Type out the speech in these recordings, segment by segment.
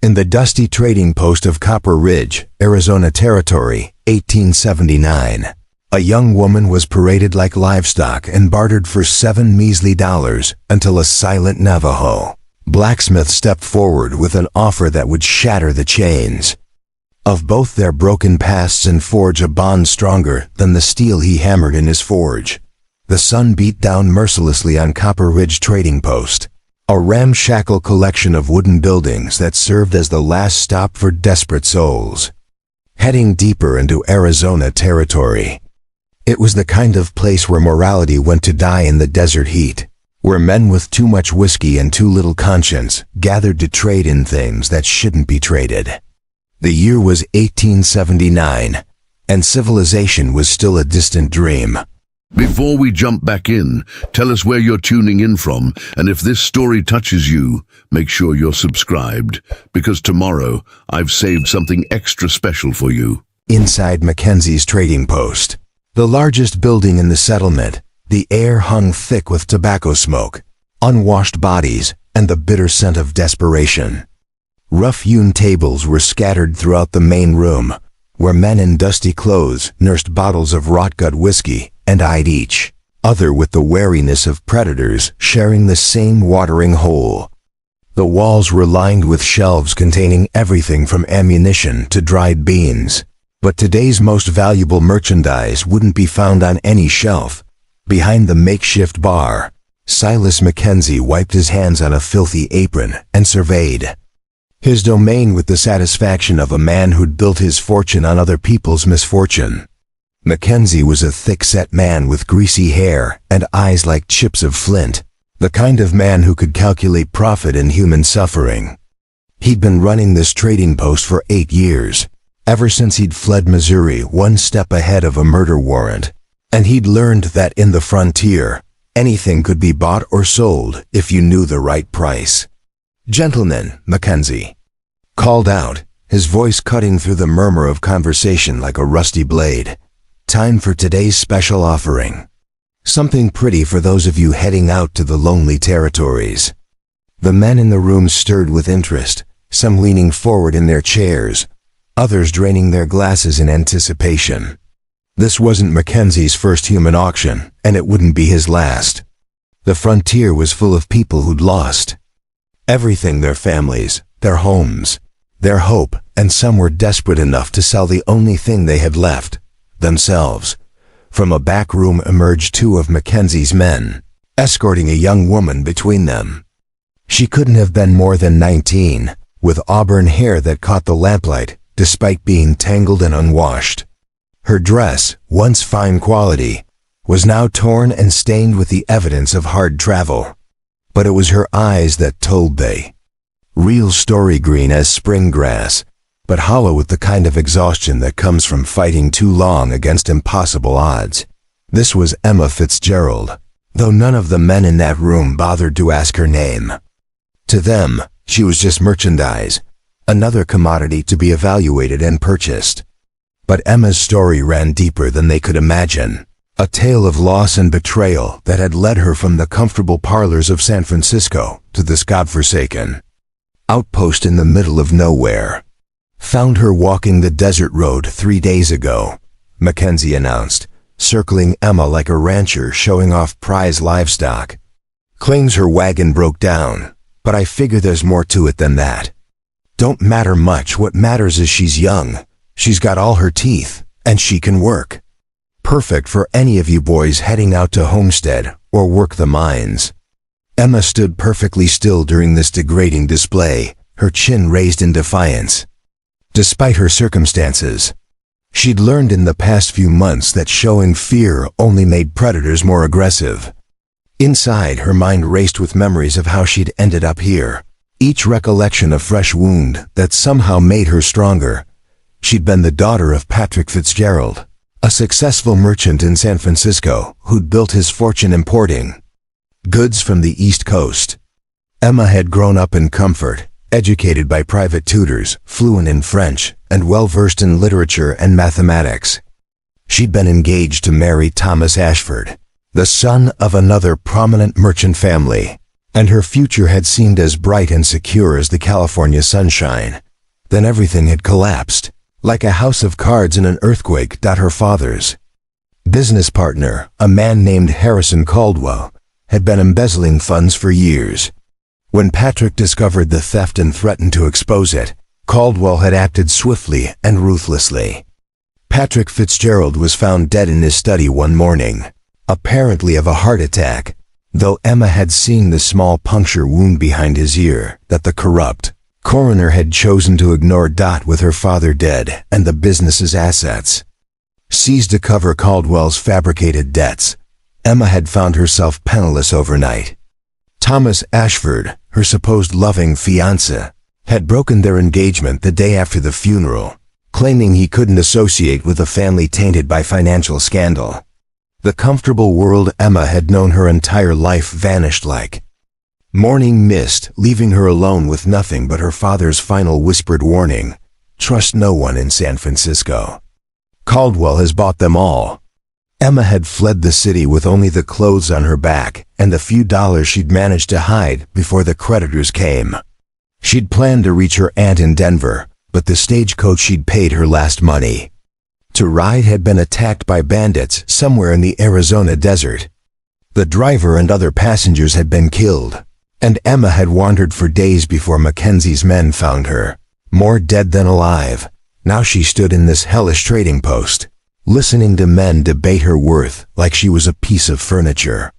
In the dusty trading post of Copper Ridge, Arizona Territory, 1879, a young woman was paraded like livestock and bartered for $7 measly until a silent Navajo blacksmith stepped forward with an offer that would shatter the chains of both their broken pasts and forge a bond stronger than the steel he hammered in his forge. The sun beat down mercilessly on Copper Ridge Trading Post, a ramshackle collection of wooden buildings that served as the last stop for desperate souls heading deeper into Arizona Territory. It was the kind of place where morality went to die in the desert heat, where men with too much whiskey and too little conscience gathered to trade in things that shouldn't be traded. The year was 1879, and civilization was still a distant dream. Before we jump back in, tell us where you're tuning in from, and if this story touches you, make sure you're subscribed, because tomorrow I've saved something extra special for you. Inside Mackenzie's trading post, the largest building in the settlement, the air hung thick with tobacco smoke, unwashed bodies, and the bitter scent of desperation. Rough-hewn tables were scattered throughout the main room, where men in dusty clothes nursed bottles of rot-gut whiskey and eyed each other with the wariness of predators sharing the same watering hole. The walls were lined with shelves containing everything from ammunition to dried beans. But today's most valuable merchandise wouldn't be found on any shelf. Behind the makeshift bar, Silas Mackenzie wiped his hands on a filthy apron and surveyed his domain with the satisfaction of a man who'd built his fortune on other people's misfortune. Mackenzie was a thick-set man with greasy hair and eyes like chips of flint, the kind of man who could calculate profit in human suffering. He'd been running this trading post for 8 years, ever since he'd fled Missouri one step ahead of a murder warrant, and he'd learned that in the frontier, anything could be bought or sold if you knew the right price. "Gentlemen," Mackenzie called out, his voice cutting through the murmur of conversation like a rusty blade. "Time for today's special offering. Something pretty for those of you heading out to the lonely territories." The men in the room stirred with interest, some leaning forward in their chairs, others draining their glasses in anticipation. This wasn't Mackenzie's first human auction, and it wouldn't be his last. The frontier was full of people who'd lost everything: their families, their homes, their hope, and some were desperate enough to sell the only thing they had left, themselves. From a back room emerged 2 of Mackenzie's men, escorting a young woman between them. She couldn't have been more than 19, with auburn hair that caught the lamplight, despite being tangled and unwashed. Her dress, once fine quality, was now torn and stained with the evidence of hard travel. But it was her eyes that told they. Real story green as spring grass, but hollow with the kind of exhaustion that comes from fighting too long against impossible odds. This was Emma Fitzgerald, though none of the men in that room bothered to ask her name. To them, she was just merchandise, another commodity to be evaluated and purchased. But Emma's story ran deeper than they could imagine. A tale of loss and betrayal that had led her from the comfortable parlors of San Francisco to this godforsaken outpost in the middle of nowhere. "Found her walking the desert road 3 days ago," Mackenzie announced, circling Emma like a rancher showing off prize livestock. "Claims her wagon broke down, but I figure there's more to it than that. Don't matter much. What matters is she's young, she's got all her teeth, and she can work. Perfect for any of you boys heading out to homestead or work the mines." Emma stood perfectly still during this degrading display, her chin raised in defiance. Despite her circumstances, she'd learned in the past few months that showing fear only made predators more aggressive. Inside, her mind raced with memories of how she'd ended up here, each recollection a fresh wound that somehow made her stronger. She'd been the daughter of Patrick Fitzgerald, a successful merchant in San Francisco who'd built his fortune importing goods from the East Coast. Emma had grown up in comfort, educated by private tutors, fluent in French, and well-versed in literature and mathematics. She'd been engaged to marry Thomas Ashford, the son of another prominent merchant family, and her future had seemed as bright and secure as the California sunshine. Then everything had collapsed, like a house of cards in an earthquake. Her father's business partner, a man named Harrison Caldwell, had been embezzling funds for years. When Patrick discovered the theft and threatened to expose it, Caldwell had acted swiftly and ruthlessly. Patrick Fitzgerald was found dead in his study one morning, apparently of a heart attack, though Emma had seen the small puncture wound behind his ear that the corrupt coroner had chosen to ignore. With her father dead and the business's assets seized to cover Caldwell's fabricated debts, Emma had found herself penniless overnight. Thomas Ashford, her supposed loving fiancé, had broken their engagement the day after the funeral, claiming he couldn't associate with a family tainted by financial scandal. The comfortable world Emma had known her entire life vanished like morning mist, leaving her alone with nothing but her father's final whispered warning: trust no one in San Francisco. Caldwell has bought them all. Emma had fled the city with only the clothes on her back and the few dollars she'd managed to hide before the creditors came. She'd planned to reach her aunt in Denver, but the stagecoach she'd paid her last money to ride had been attacked by bandits somewhere in the Arizona desert. The driver and other passengers had been killed, and Emma had wandered for days before Mackenzie's men found her, more dead than alive. Now she stood in this hellish trading post, listening to men debate her worth like she was a piece of furniture.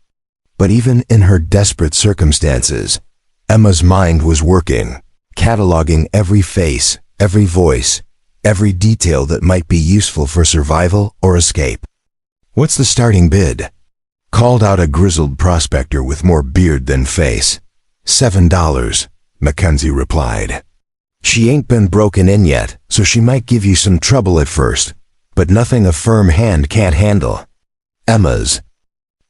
But even in her desperate circumstances, Emma's mind was working, cataloging every face, every voice, every detail that might be useful for survival or escape. "What's the starting bid?" called out a grizzled prospector with more beard than face. $7, Mackenzie replied. "She ain't been broken in yet, so she might give you some trouble at first, but nothing a firm hand can't handle." Emma's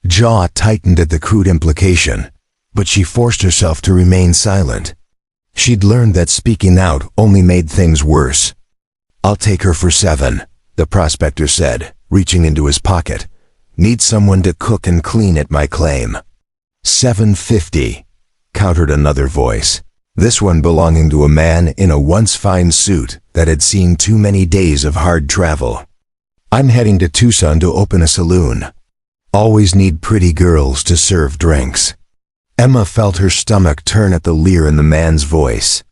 jaw tightened at the crude implication, but she forced herself to remain silent. She'd learned that speaking out only made things worse. "I'll take her for $7, the prospector said, reaching into his pocket. "Need someone to cook and clean at my claim." $7.50, countered another voice, this one belonging to a man in a once fine suit that had seen too many days of hard travel. "I'm heading to Tucson to open a saloon. Always need pretty girls to serve drinks." Emma felt her stomach turn at the leer in the man's voice.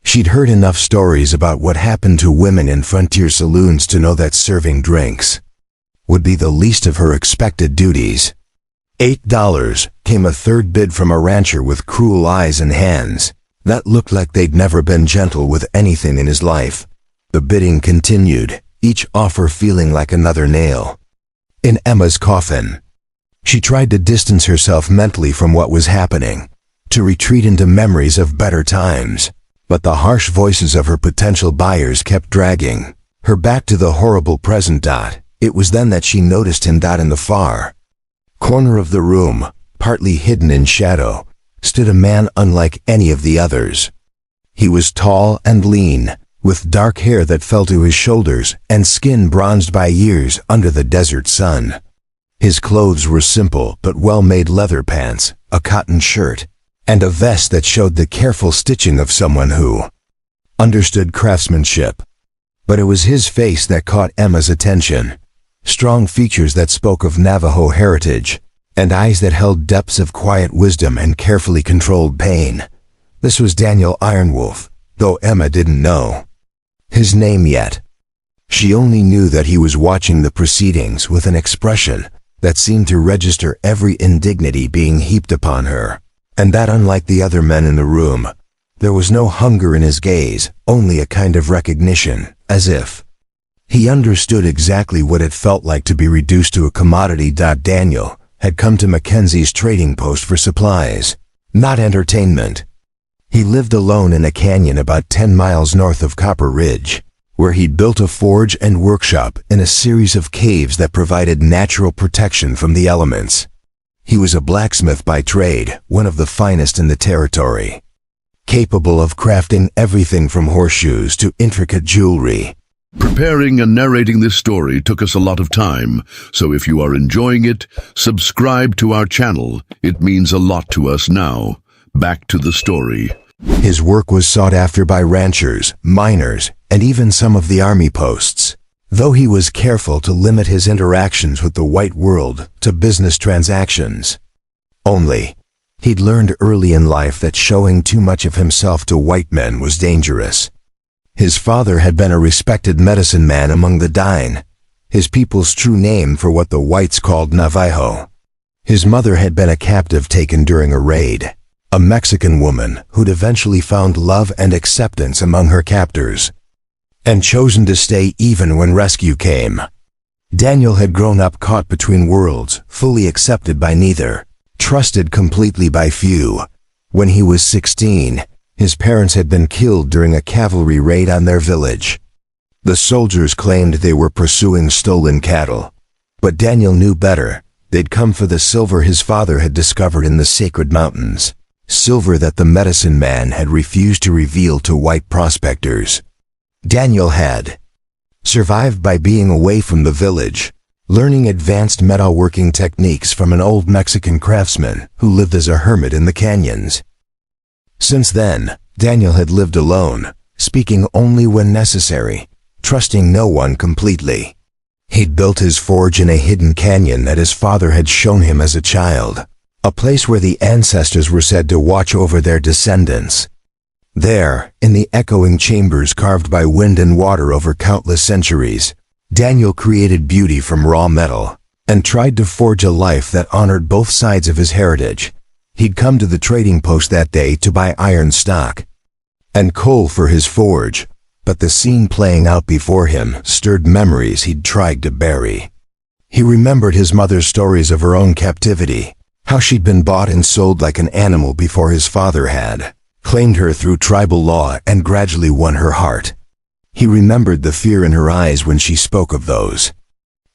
She'd heard enough stories about what happened to women in frontier saloons to know that serving drinks would be the least of her expected duties. $8 came a third bid from a rancher with cruel eyes and hands that looked like they'd never been gentle with anything in his life. The bidding continued, each offer feeling like another nail in Emma's coffin. She tried to distance herself mentally from what was happening, to retreat into memories of better times, but the harsh voices of her potential buyers kept dragging her back to the horrible present. It was then that she noticed him. In the far corner of the room, partly hidden in shadow, stood a man unlike any of the others. He was tall and lean, with dark hair that fell to his shoulders and skin bronzed by years under the desert sun. His clothes were simple but well-made leather pants, a cotton shirt, and a vest that showed the careful stitching of someone who understood craftsmanship. But it was his face that caught Emma's attention. Strong features that spoke of Navajo heritage, and eyes that held depths of quiet wisdom and carefully controlled pain. This was Daniel Ironwolf, though Emma didn't know his name yet. She only knew that he was watching the proceedings with an expression that seemed to register every indignity being heaped upon her, and that unlike the other men in the room, there was no hunger in his gaze, only a kind of recognition, as if he understood exactly what it felt like to be reduced to a commodity. Daniel had come to Mackenzie's trading post for supplies, not entertainment. He lived alone in a canyon about 10 miles north of Copper Ridge, where he'd built a forge and workshop in a series of caves that provided natural protection from the elements. He was a blacksmith by trade, one of the finest in the territory, capable of crafting everything from horseshoes to intricate jewelry. Preparing and narrating this story took us a lot of time, so if you are enjoying it, subscribe to our channel. It means a lot to us now. Back to the story. His work was sought after by ranchers, miners, and even some of the army posts, though he was careful to limit his interactions with the white world to business transactions. Only, he'd learned early in life that showing too much of himself to white men was dangerous. His father had been a respected medicine man among the Dine, his people's true name for what the whites called Navajo. His mother had been a captive taken during a raid, a Mexican woman who'd eventually found love and acceptance among her captors, and chosen to stay even when rescue came. Daniel had grown up caught between worlds, fully accepted by neither, trusted completely by few. When he was 16, his parents had been killed during a cavalry raid on their village. The soldiers claimed they were pursuing stolen cattle, but Daniel knew better. They'd come for the silver his father had discovered in the sacred mountains, silver that the medicine man had refused to reveal to white prospectors. Daniel had survived by being away from the village, learning advanced metalworking techniques from an old Mexican craftsman who lived as a hermit in the canyons. Since then, Daniel had lived alone, speaking only when necessary, trusting no one completely. He'd built his forge in a hidden canyon that his father had shown him as a child, a place where the ancestors were said to watch over their descendants. There, in the echoing chambers carved by wind and water over countless centuries, Daniel created beauty from raw metal and tried to forge a life that honored both sides of his heritage. He'd come to the trading post that day to buy iron stock and coal for his forge, but the scene playing out before him stirred memories he'd tried to bury. He remembered his mother's stories of her own captivity, how she'd been bought and sold like an animal before his father had, claimed her through tribal law and gradually won her heart. He remembered the fear in her eyes when she spoke of those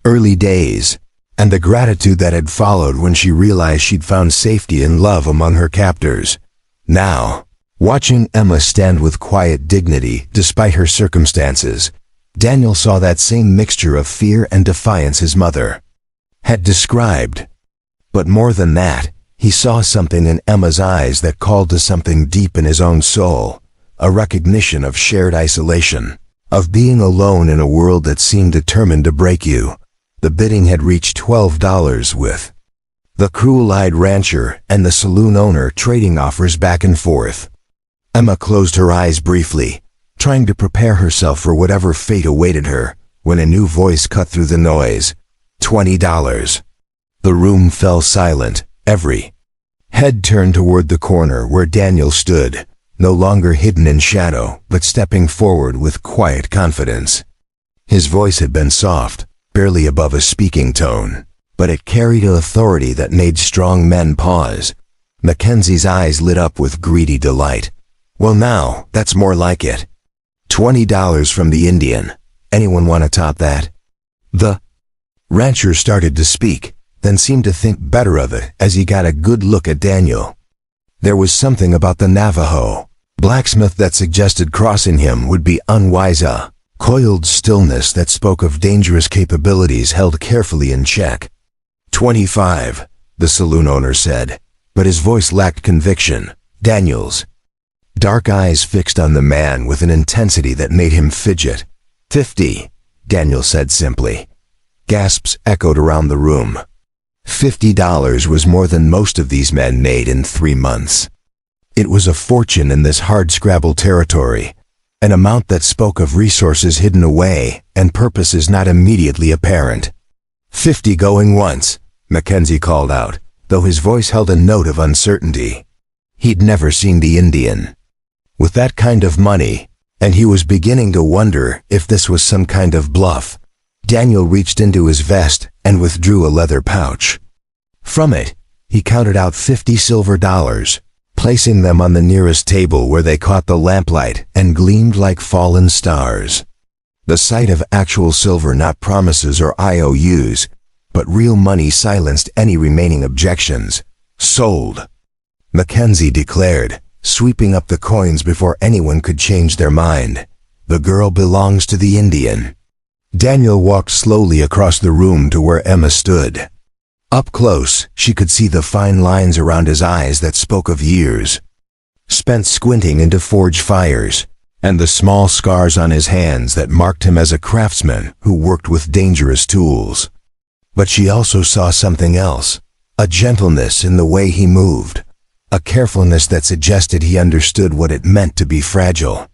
early days, and the gratitude that had followed when she realized she'd found safety and love among her captors. Now, watching Emma stand with quiet dignity despite her circumstances, Daniel saw that same mixture of fear and defiance his mother had described. But more than that, he saw something in Emma's eyes that called to something deep in his own soul, a recognition of shared isolation, of being alone in a world that seemed determined to break you. The bidding had reached $12 with the cruel-eyed rancher and the saloon owner trading offers back and forth. Emma closed her eyes briefly, trying to prepare herself for whatever fate awaited her, when a new voice cut through the noise. $20. The room fell silent, every head turned toward the corner where Daniel stood, no longer hidden in shadow, but stepping forward with quiet confidence. His voice had been soft, barely above a speaking tone, but it carried an authority that made strong men pause. Mackenzie's eyes lit up with greedy delight. Well now, that's more like it. $20 from the Indian. Anyone want to top that? The rancher started to speak, then seemed to think better of it as he got a good look at Daniel. There was something about the Navajo Blacksmith that suggested crossing him would be unwise. A coiled stillness that spoke of dangerous capabilities held carefully in check. 25, the saloon owner said, but his voice lacked conviction. Daniel's dark eyes fixed on the man with an intensity that made him fidget. 50, Daniel said simply. Gasps echoed around the room. $50 was more than most of these men made in 3 months. It was a fortune in this hardscrabble territory, an amount that spoke of resources hidden away and purposes not immediately apparent. 50 going once, Mackenzie called out, though his voice held a note of uncertainty. He'd never seen the Indian with that kind of money, and he was beginning to wonder if this was some kind of bluff. Daniel reached into his vest and withdrew a leather pouch. From it, he counted out 50 silver dollars, placing them on the nearest table where they caught the lamplight and gleamed like fallen stars. The sight of actual silver, not promises or IOUs, but real money, silenced any remaining objections. Sold, Mackenzie declared, sweeping up the coins before anyone could change their mind. The girl belongs to the Indian. Daniel walked slowly across the room to where Emma stood. Up close, she could see the fine lines around his eyes that spoke of years, spent squinting into forge fires, and the small scars on his hands that marked him as a craftsman who worked with dangerous tools. But she also saw something else, a gentleness in the way he moved, a carefulness that suggested he understood what it meant to be fragile.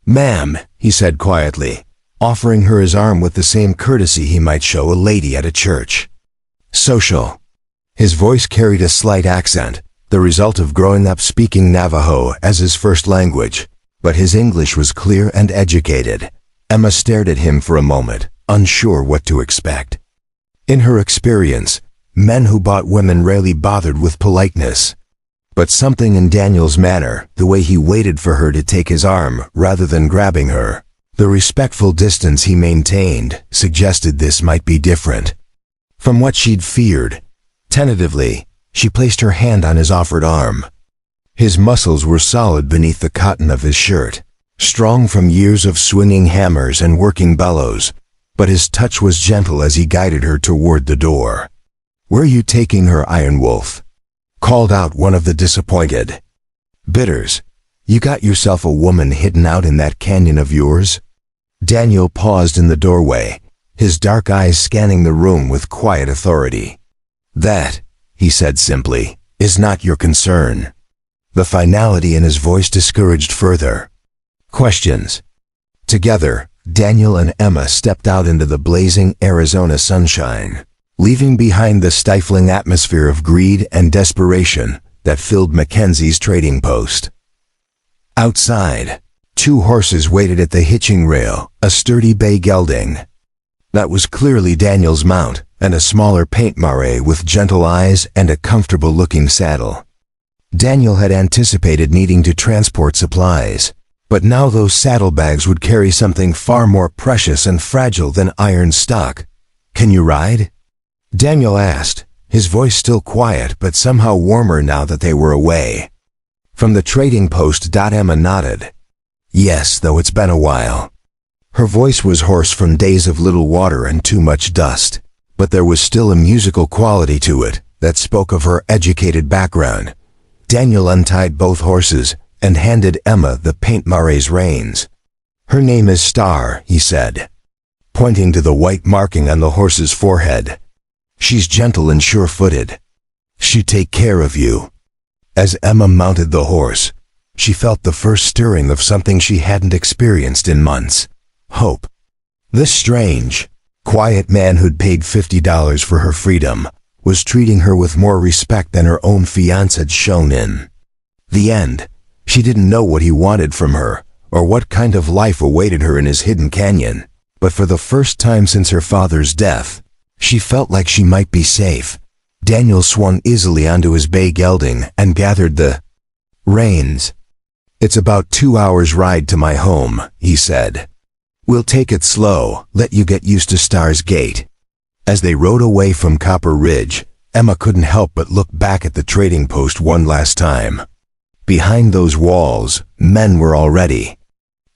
"Ma'am," he said quietly, offering her his arm with the same courtesy he might show a lady at a church. "Social." His voice carried a slight accent, the result of growing up speaking Navajo as his first language, but his English was clear and educated. Emma stared at him for a moment, unsure what to expect. In her experience, men who bought women rarely bothered with politeness. But something in Daniel's manner, the way he waited for her to take his arm rather than grabbing her, the respectful distance he maintained, suggested this might be different. From what she'd feared, tentatively, she placed her hand on his offered arm. His muscles were solid beneath the cotton of his shirt, strong from years of swinging hammers and working bellows, but his touch was gentle as he guided her toward the door. "Where are you taking her, Iron Wolf?" called out one of the disappointed bidders. "You got yourself a woman hidden out in that canyon of yours?" Daniel paused in the doorway, his dark eyes scanning the room with quiet authority. "That," he said simply, "is not your concern." The finality in his voice discouraged further questions. Together, Daniel and Emma stepped out into the blazing Arizona sunshine, leaving behind the stifling atmosphere of greed and desperation that filled Mackenzie's trading post. Outside, 2 horses waited at the hitching rail, a sturdy bay gelding. That was clearly Daniel's mount, and a smaller paint mare with gentle eyes and a comfortable-looking saddle. Daniel had anticipated needing to transport supplies, but now those saddlebags would carry something far more precious and fragile than iron stock. "Can you ride?" Daniel asked, his voice still quiet but somehow warmer now that they were away. From the trading post, Emma nodded. "Yes, though it's been a while." Her voice was hoarse from days of little water and too much dust, but there was still a musical quality to it that spoke of her educated background. Daniel untied both horses and handed Emma the paint mare's reins. "Her name is Star," he said, pointing to the white marking on the horse's forehead. "She's gentle and sure-footed. She'd take care of you." As Emma mounted the horse, she felt the first stirring of something she hadn't experienced in months: hope. This strange, quiet man who'd paid $50 for her freedom was treating her with more respect than her own fiancé had shown in the end. She didn't know what he wanted from her, or what kind of life awaited her in his hidden canyon, but for the first time since her father's death, she felt like she might be safe. Daniel swung easily onto his bay gelding and gathered the reins. "It's about 2 hours' ride to my home," he said. "We'll take it slow, let you get used to Star's Gate." As they rode away from Copper Ridge, Emma couldn't help but look back at the trading post one last time. Behind those walls, men were already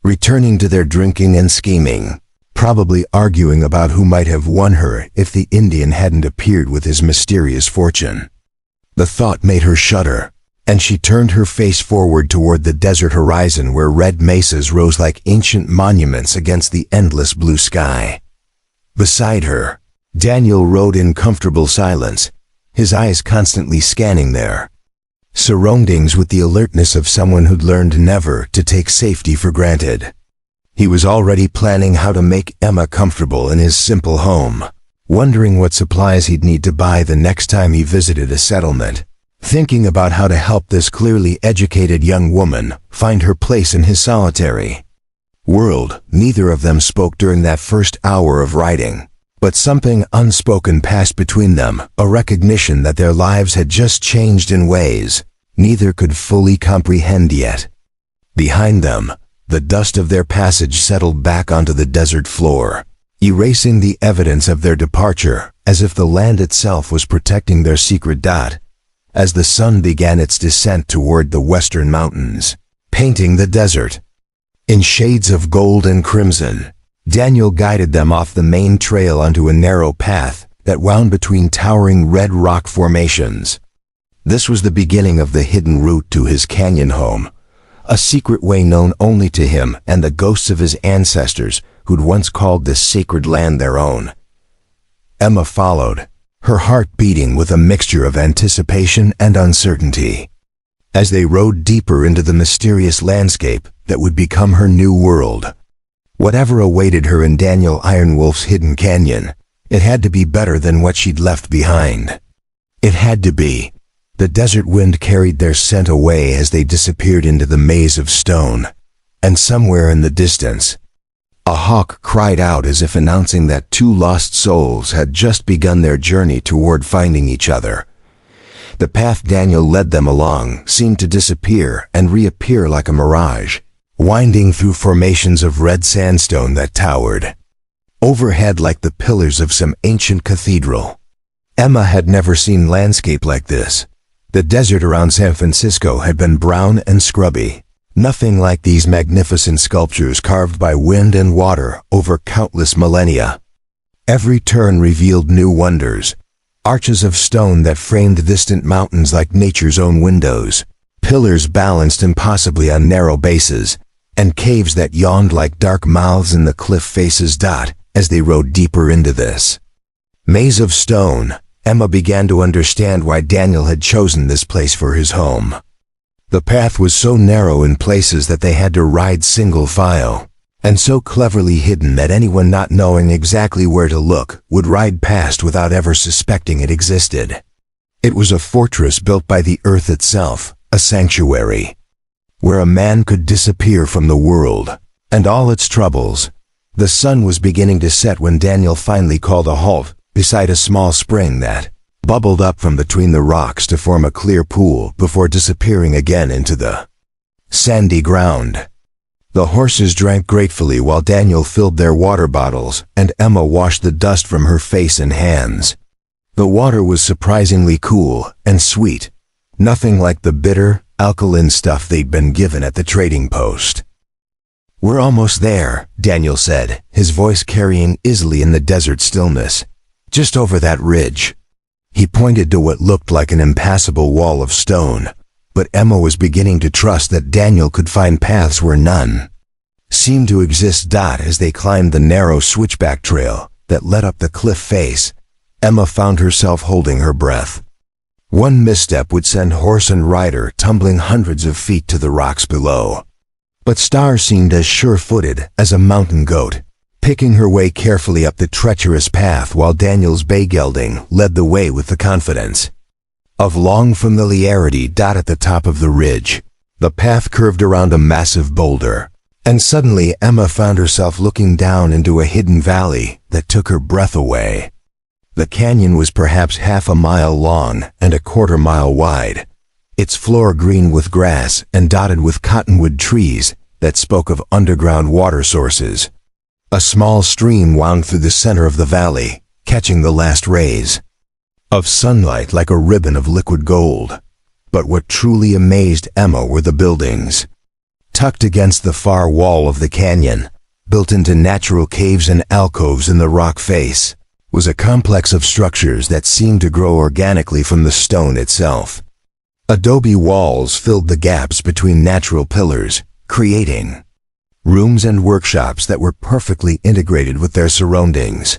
returning to their drinking and scheming, probably arguing about who might have won her if the Indian hadn't appeared with his mysterious fortune. The thought made her shudder, and she turned her face forward toward the desert horizon where red mesas rose like ancient monuments against the endless blue sky. Beside her, Daniel rode in comfortable silence, his eyes constantly scanning their surroundings with the alertness of someone who'd learned never to take safety for granted. He was already planning how to make Emma comfortable in his simple home, wondering what supplies he'd need to buy the next time he visited a settlement, thinking about how to help this clearly educated young woman find her place in his solitary world. Neither of them spoke during that first hour of riding, but something unspoken passed between them, a recognition that their lives had just changed in ways neither could fully comprehend yet. Behind them, the dust of their passage settled back onto the desert floor, erasing the evidence of their departure, as if the land itself was protecting their secret dot. As the sun began its descent toward the western mountains, painting the desert in shades of gold and crimson, Daniel guided them off the main trail onto a narrow path that wound between towering red rock formations. This was the beginning of the hidden route to his canyon home, a secret way known only to him and the ghosts of his ancestors who'd once called this sacred land their own. Emma followed, her heart beating with a mixture of anticipation and uncertainty. As they rode deeper into the mysterious landscape that would become her new world. Whatever awaited her in Daniel Ironwolf's hidden canyon, it had to be better than what she'd left behind. It had to be. The desert wind carried their scent away as they disappeared into the maze of stone. And somewhere in the distance, a hawk cried out as if announcing that two lost souls had just begun their journey toward finding each other. The path Daniel led them along seemed to disappear and reappear like a mirage, winding through formations of red sandstone that towered overhead like the pillars of some ancient cathedral. Emma had never seen landscape like this. The desert around San Francisco had been brown and scrubby, nothing like these magnificent sculptures carved by wind and water over countless millennia. Every turn revealed new wonders, arches of stone that framed distant mountains like nature's own windows, pillars balanced impossibly on narrow bases, and caves that yawned like dark mouths in the cliff faces. As they rode deeper into this maze of stone, Emma began to understand why Daniel had chosen this place for his home. The path was so narrow in places that they had to ride single file, and so cleverly hidden that anyone not knowing exactly where to look would ride past without ever suspecting it existed. It was a fortress built by the earth itself, a sanctuary, where a man could disappear from the world and all its troubles. The sun was beginning to set when Daniel finally called a halt beside a small spring that bubbled up from between the rocks to form a clear pool before disappearing again into the sandy ground. The horses drank gratefully while Daniel filled their water bottles and Emma washed the dust from her face and hands. The water was surprisingly cool and sweet, nothing like the bitter, alkaline stuff they'd been given at the trading post. "We're almost there," Daniel said, his voice carrying easily in the desert stillness. "Just over that ridge." He pointed to what looked like an impassable wall of stone, but Emma was beginning to trust that Daniel could find paths where none seemed to exist. As they climbed the narrow switchback trail that led up the cliff face, Emma found herself holding her breath. One misstep would send horse and rider tumbling hundreds of feet to the rocks below. But Star seemed as sure-footed as a mountain goat, picking her way carefully up the treacherous path while Daniel's bay gelding led the way with the confidence of long familiarity. At the top of the ridge, the path curved around a massive boulder, and suddenly Emma found herself looking down into a hidden valley that took her breath away. The canyon was perhaps half a mile long and a quarter-mile wide, its floor green with grass and dotted with cottonwood trees that spoke of underground water sources. A small stream wound through the center of the valley, catching the last rays of sunlight like a ribbon of liquid gold. But what truly amazed Emma were the buildings. Tucked against the far wall of the canyon, built into natural caves and alcoves in the rock face, was a complex of structures that seemed to grow organically from the stone itself. Adobe walls filled the gaps between natural pillars, creating rooms and workshops that were perfectly integrated with their surroundings.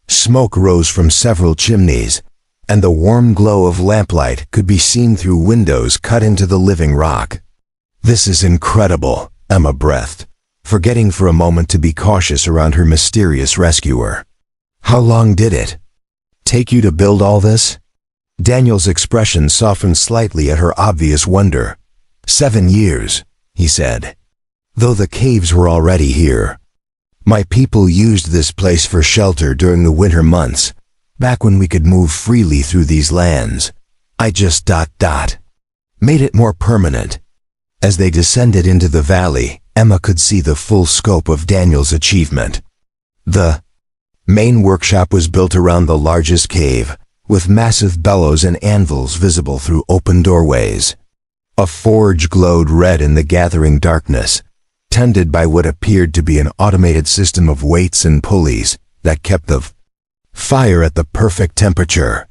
Smoke rose from several chimneys, and the warm glow of lamplight could be seen through windows cut into the living rock. "This is incredible," Emma breathed, forgetting for a moment to be cautious around her mysterious rescuer. "How long did it take you to build all this?" Daniel's expression softened slightly at her obvious wonder. 7 years, he said, though the caves were already here. My people used this place for shelter during the winter months, back when we could move freely through these lands. I just made it more permanent. As they descended into the valley, Emma could see the full scope of Daniel's achievement. The main workshop was built around the largest cave, with massive bellows and anvils visible through open doorways. A forge glowed red in the gathering darkness, tended by what appeared to be an automated system of weights and pulleys that kept the fire at the perfect temperature.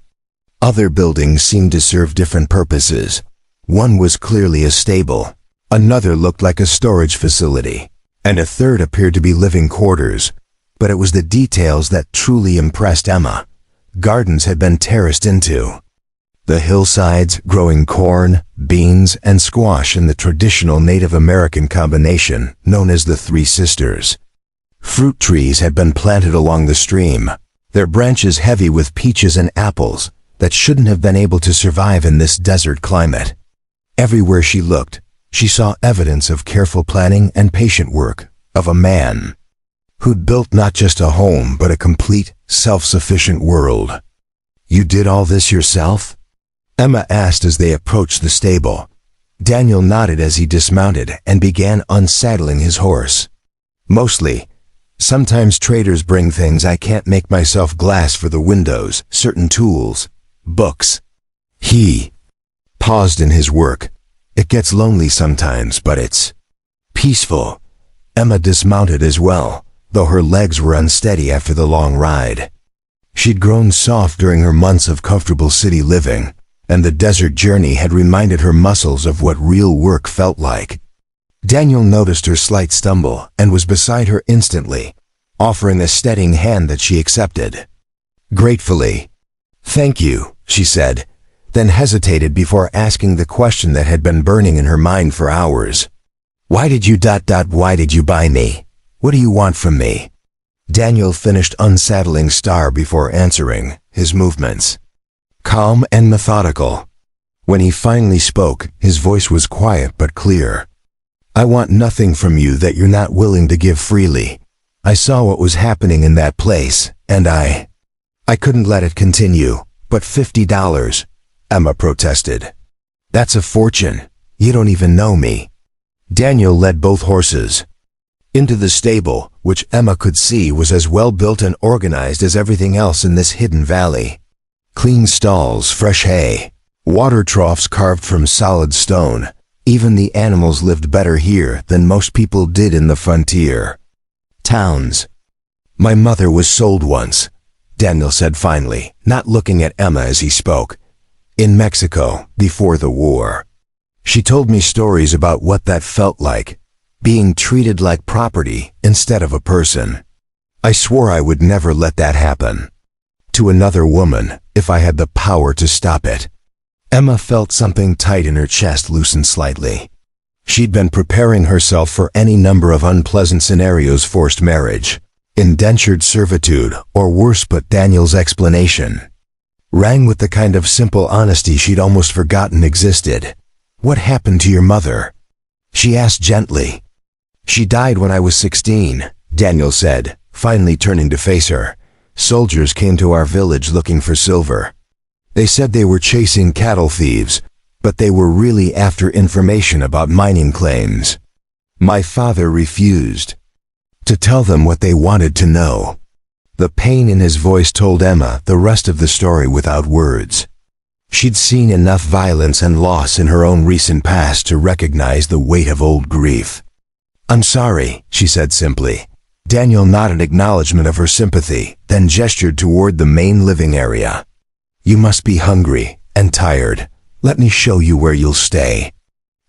Other buildings seemed to serve different purposes. One was clearly a stable, Another looked like a storage facility, and a third appeared to be living quarters. But it was the details that truly impressed Emma. Gardens had been terraced into. The hillsides growing corn, beans, and squash in the traditional Native American combination known as the Three Sisters. Fruit trees had been planted along the stream, their branches heavy with peaches and apples that shouldn't have been able to survive in this desert climate. Everywhere she looked, she saw evidence of careful planning and patient work of a man who'd built not just a home but a complete, self-sufficient world. "You did all this yourself?" Emma asked as they approached the stable. Daniel nodded as he dismounted and began unsaddling his horse. "Mostly. Sometimes traders bring things I can't make myself: glass for the windows, certain tools, books." He paused in his work. "It gets lonely sometimes, but it's peaceful." Emma dismounted as well, though her legs were unsteady after the long ride. She'd grown soft during her months of comfortable city living, and the desert journey had reminded her muscles of what real work felt like. Daniel noticed her slight stumble and was beside her instantly, offering a steadying hand that she accepted. Gratefully. "Thank you," she said, then hesitated before asking the question that had been burning in her mind for hours. Why did you buy me? What do you want from me?" Daniel finished unsaddling Star before answering, his movements calm and methodical. When he finally spoke, his voice was quiet but clear. "I want nothing from you that you're not willing to give freely. I saw what was happening in that place, and I couldn't let it continue." "But $50, Emma protested. "That's a fortune. You don't even know me." Daniel led both horses into the stable, which Emma could see was as well built and organized as everything else in this hidden valley. Clean stalls, fresh hay, water troughs carved from solid stone. Even the animals lived better here than most people did in the frontier towns. "My mother was sold once," Daniel said finally, not looking at Emma as he spoke. "In Mexico, before the war. She told me stories about what that felt like, being treated like property instead of a person. I swore I would never let that happen to another woman if I had the power to stop it." Emma felt something tight in her chest loosen slightly. She'd been preparing herself for any number of unpleasant scenarios: forced marriage, indentured servitude, or worse, but Daniel's explanation rang with the kind of simple honesty she'd almost forgotten existed. "What happened to your mother?" she asked gently. "She died when I was 16, Daniel said, finally turning to face her. "Soldiers came to our village looking for silver. They said they were chasing cattle thieves, but they were really after information about mining claims. My father refused to tell them what they wanted to know." The pain in his voice told Emma the rest of the story without words. She'd seen enough violence and loss in her own recent past to recognize the weight of old grief. "I'm sorry," she said simply. Daniel nodded acknowledgement of her sympathy, then gestured toward the main living area. "You must be hungry and tired. Let me show you where you'll stay."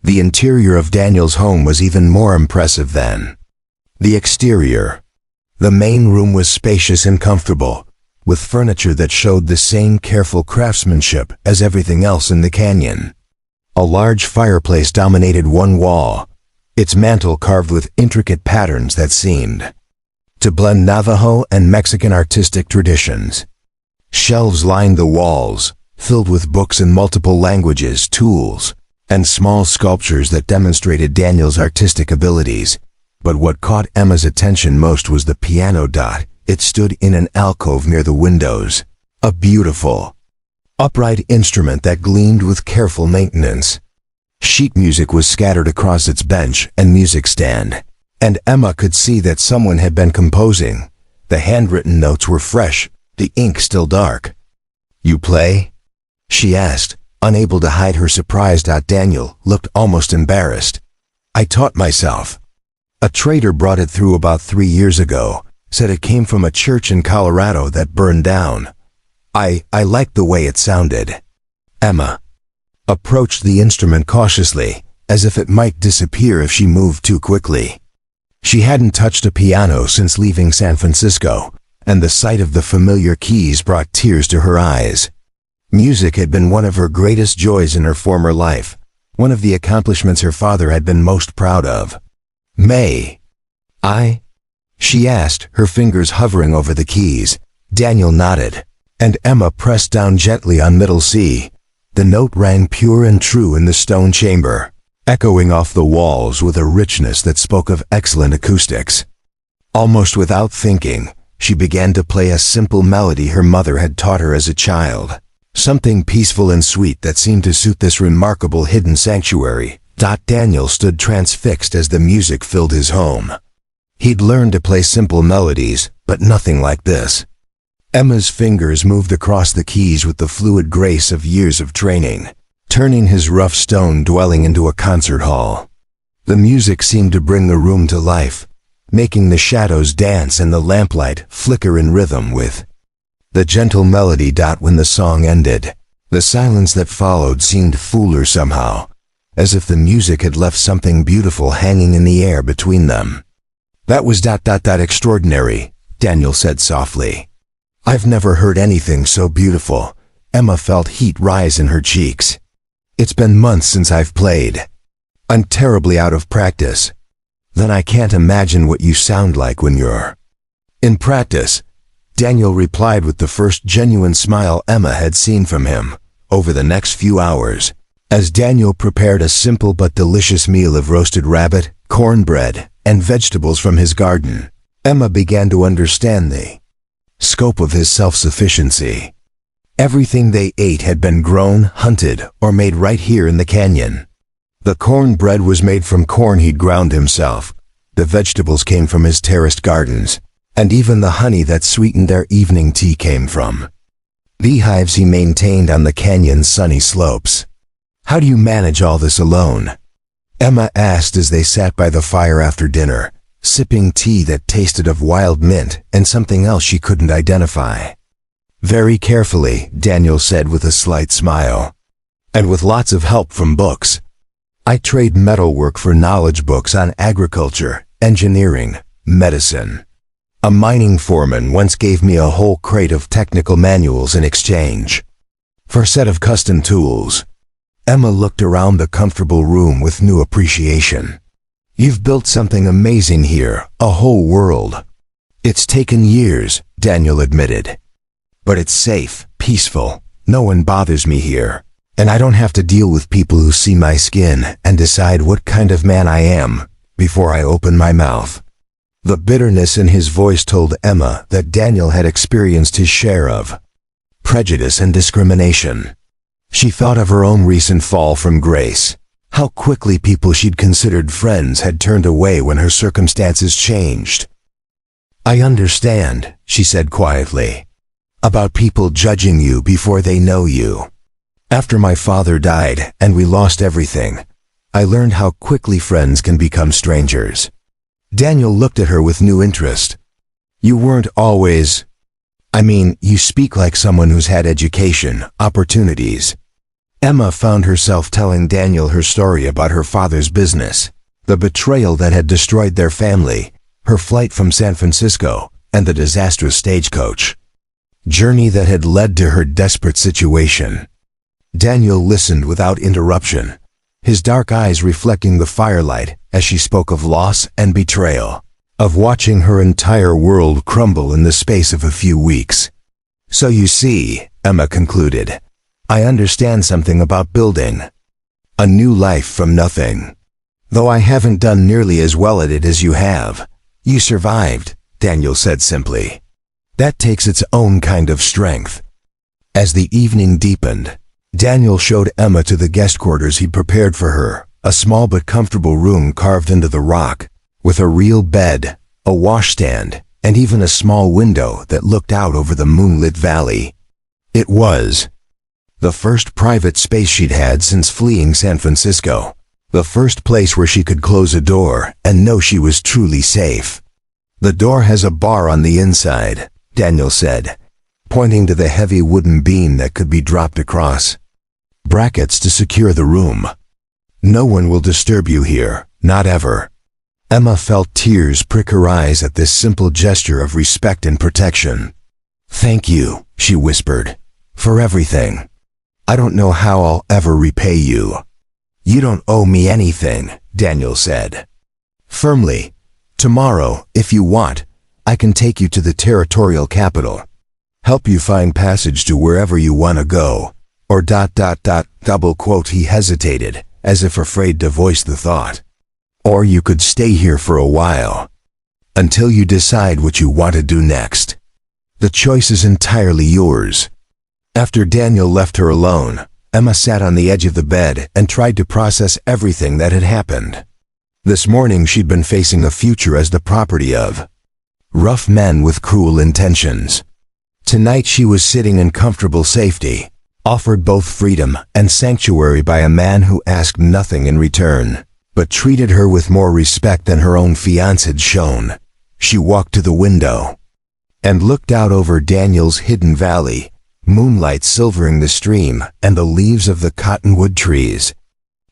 The interior of Daniel's home was even more impressive than the exterior. The main room was spacious and comfortable, with furniture that showed the same careful craftsmanship as everything else in the canyon. A large fireplace dominated one wall, its mantel carved with intricate patterns that seemed to blend Navajo and Mexican artistic traditions. Shelves lined the walls, filled with books in multiple languages, tools, and small sculptures that demonstrated Daniel's artistic abilities. But what caught Emma's attention most was the piano. It stood in an alcove near the windows, a beautiful, upright instrument that gleamed with careful maintenance. Sheet music was scattered across its bench and music stand, and Emma could see that someone had been composing. The handwritten notes were fresh, the ink still dark. "You play?" she asked, unable to hide her surprise. Daniel looked almost embarrassed. "I taught myself. A trader brought it through about 3 years ago, said it came from a church in Colorado that burned down. I liked the way it sounded." Emma approached the instrument cautiously, as if it might disappear if she moved too quickly. She hadn't touched a piano since leaving San Francisco, and the sight of the familiar keys brought tears to her eyes. Music had been one of her greatest joys in her former life, one of the accomplishments her father had been most proud of. "May she asked, her fingers hovering over the keys. Daniel nodded, and Emma pressed down gently on middle C. The note rang pure and true in the stone chamber, echoing off the walls with a richness that spoke of excellent acoustics. Almost without thinking, she began to play a simple melody her mother had taught her as a child, something peaceful and sweet that seemed to suit this remarkable hidden sanctuary. Daniel stood transfixed as the music filled his home. He'd learned to play simple melodies, but nothing like this. Emma's fingers moved across the keys with the fluid grace of years of training, turning his rough stone dwelling into a concert hall. The music seemed to bring the room to life, making the shadows dance and the lamplight flicker in rhythm with the gentle melody. When the song ended, the silence that followed seemed fuller somehow, as if the music had left something beautiful hanging in the air between them. "That was extraordinary," Daniel said softly. "I've never heard anything so beautiful." Emma felt heat rise in her cheeks. "It's been months since I've played. I'm terribly out of practice. Then I can't imagine what you sound like when you're in practice," Daniel replied with the first genuine smile Emma had seen from him. Over the next few hours, as Daniel prepared a simple but delicious meal of roasted rabbit, cornbread, and vegetables from his garden, Emma began to understand the scope of his self-sufficiency. Everything they ate had been grown, hunted, or made right here in the canyon. The cornbread was made from corn he'd ground himself, the vegetables came from his terraced gardens, and even the honey that sweetened their evening tea came from beehives he maintained on the canyon's sunny slopes. "How do you manage all this alone?" Emma asked as they sat by the fire after dinner, sipping tea that tasted of wild mint and something else she couldn't identify. "Very carefully," Daniel said with a slight smile. "And with lots of help from books. I trade metalwork for knowledge books on agriculture, engineering, medicine. A mining foreman once gave me a whole crate of technical manuals in exchange for a set of custom tools." Emma looked around the comfortable room with new appreciation. "You've built something amazing here, a whole world." "It's taken years," Daniel admitted. "But it's safe, peaceful, no one bothers me here, and I don't have to deal with people who see my skin and decide what kind of man I am before I open my mouth." The bitterness in his voice told Emma that Daniel had experienced his share of prejudice and discrimination. She thought of her own recent fall from grace, how quickly people she'd considered friends had turned away when her circumstances changed. "I understand," she said quietly, "about people judging you before they know you. After my father died and we lost everything, I learned how quickly friends can become strangers." Daniel looked at her with new interest. "You weren't always... you speak like someone who's had education, opportunities." Emma found herself telling Daniel her story about her father's business, the betrayal that had destroyed their family, her flight from San Francisco, and the disastrous stagecoach journey that had led to her desperate situation. Daniel listened without interruption, his dark eyes reflecting the firelight as she spoke of loss and betrayal, of watching her entire world crumble in the space of a few weeks. "So you see," Emma concluded, "I understand something about building a new life from nothing. Though I haven't done nearly as well at it as you have." "You survived," Daniel said simply. "That takes its own kind of strength." As the evening deepened, Daniel showed Emma to the guest quarters he'd prepared for her, a small but comfortable room carved into the rock, with a real bed, a washstand, and even a small window that looked out over the moonlit valley. It was the first private space she'd had since fleeing San Francisco, the first place where she could close a door and know she was truly safe. "The door has a bar on the inside," Daniel said, pointing to the heavy wooden beam that could be dropped across brackets to secure the room. No one will disturb you here, not ever. Emma felt tears prick her eyes at this simple gesture of respect and protection. Thank you, she whispered, for everything. I don't know how I'll ever repay you. You don't owe me anything, Daniel said. Firmly, tomorrow, if you want, I can take you to the territorial capital. Help you find passage to wherever you want to go. Or ... double quote, he hesitated, as if afraid to voice the thought. Or you could stay here for a while. Until you decide what you want to do next. The choice is entirely yours. After Daniel left her alone, Emma sat on the edge of the bed and tried to process everything that had happened. This morning she'd been facing a future as the property of rough men with cruel intentions. Tonight she was sitting in comfortable safety, offered both freedom and sanctuary by a man who asked nothing in return, but treated her with more respect than her own fiancé had shown. She walked to the window and looked out over Daniel's hidden valley, moonlight silvering the stream and the leaves of the cottonwood trees.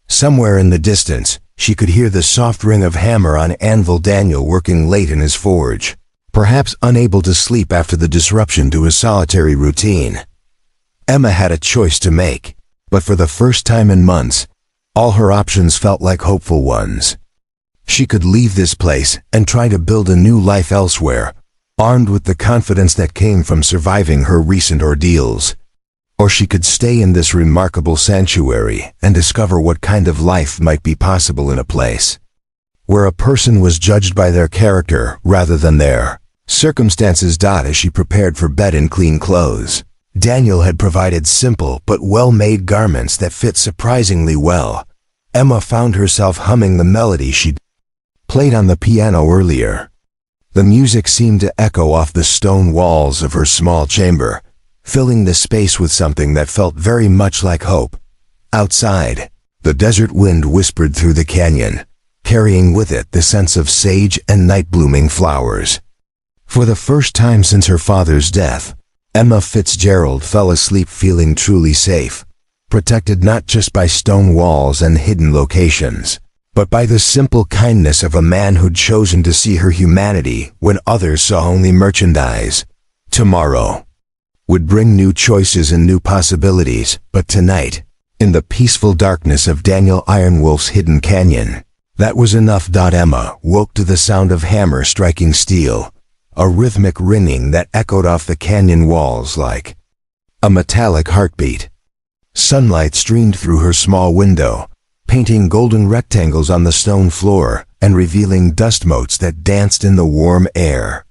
Somewhere in the distance, she could hear the soft ring of hammer on anvil. Daniel working late in his forge, perhaps unable to sleep after the disruption to his solitary routine. Emma had a choice to make, but for the first time in months, all her options felt like hopeful ones. She could leave this place and try to build a new life elsewhere, armed with the confidence that came from surviving her recent ordeals. Or she could stay in this remarkable sanctuary and discover what kind of life might be possible in a place where a person was judged by their character rather than their circumstances. As she prepared for bed in clean clothes, Daniel had provided simple but well-made garments that fit surprisingly well. Emma found herself humming the melody she'd played on the piano earlier. The music seemed to echo off the stone walls of her small chamber, filling the space with something that felt very much like hope. Outside, the desert wind whispered through the canyon, carrying with it the sense of sage and night-blooming flowers. For the first time since her father's death, Emma Fitzgerald fell asleep feeling truly safe, protected not just by stone walls and hidden locations, but by the simple kindness of a man who'd chosen to see her humanity when others saw only merchandise. Tomorrow would bring new choices and new possibilities, but tonight, in the peaceful darkness of Daniel Ironwolf's hidden canyon, that was enough. Emma woke to the sound of hammer striking steel, a rhythmic ringing that echoed off the canyon walls like a metallic heartbeat. Sunlight streamed through her small window, painting golden rectangles on the stone floor and revealing dust motes that danced in the warm air.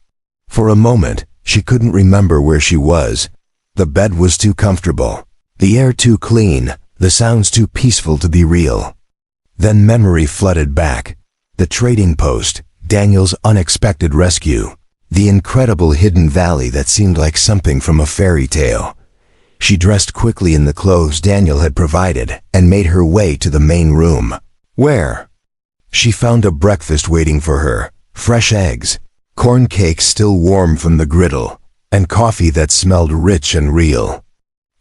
For a moment, she couldn't remember where she was. The bed was too comfortable, the air too clean, the sounds too peaceful to be real. Then memory flooded back. The trading post, Daniel's unexpected rescue, the incredible hidden valley that seemed like something from a fairy tale. She dressed quickly in the clothes Daniel had provided and made her way to the main room, where she found a breakfast waiting for her: fresh eggs, corn cakes still warm from the griddle, and coffee that smelled rich and real.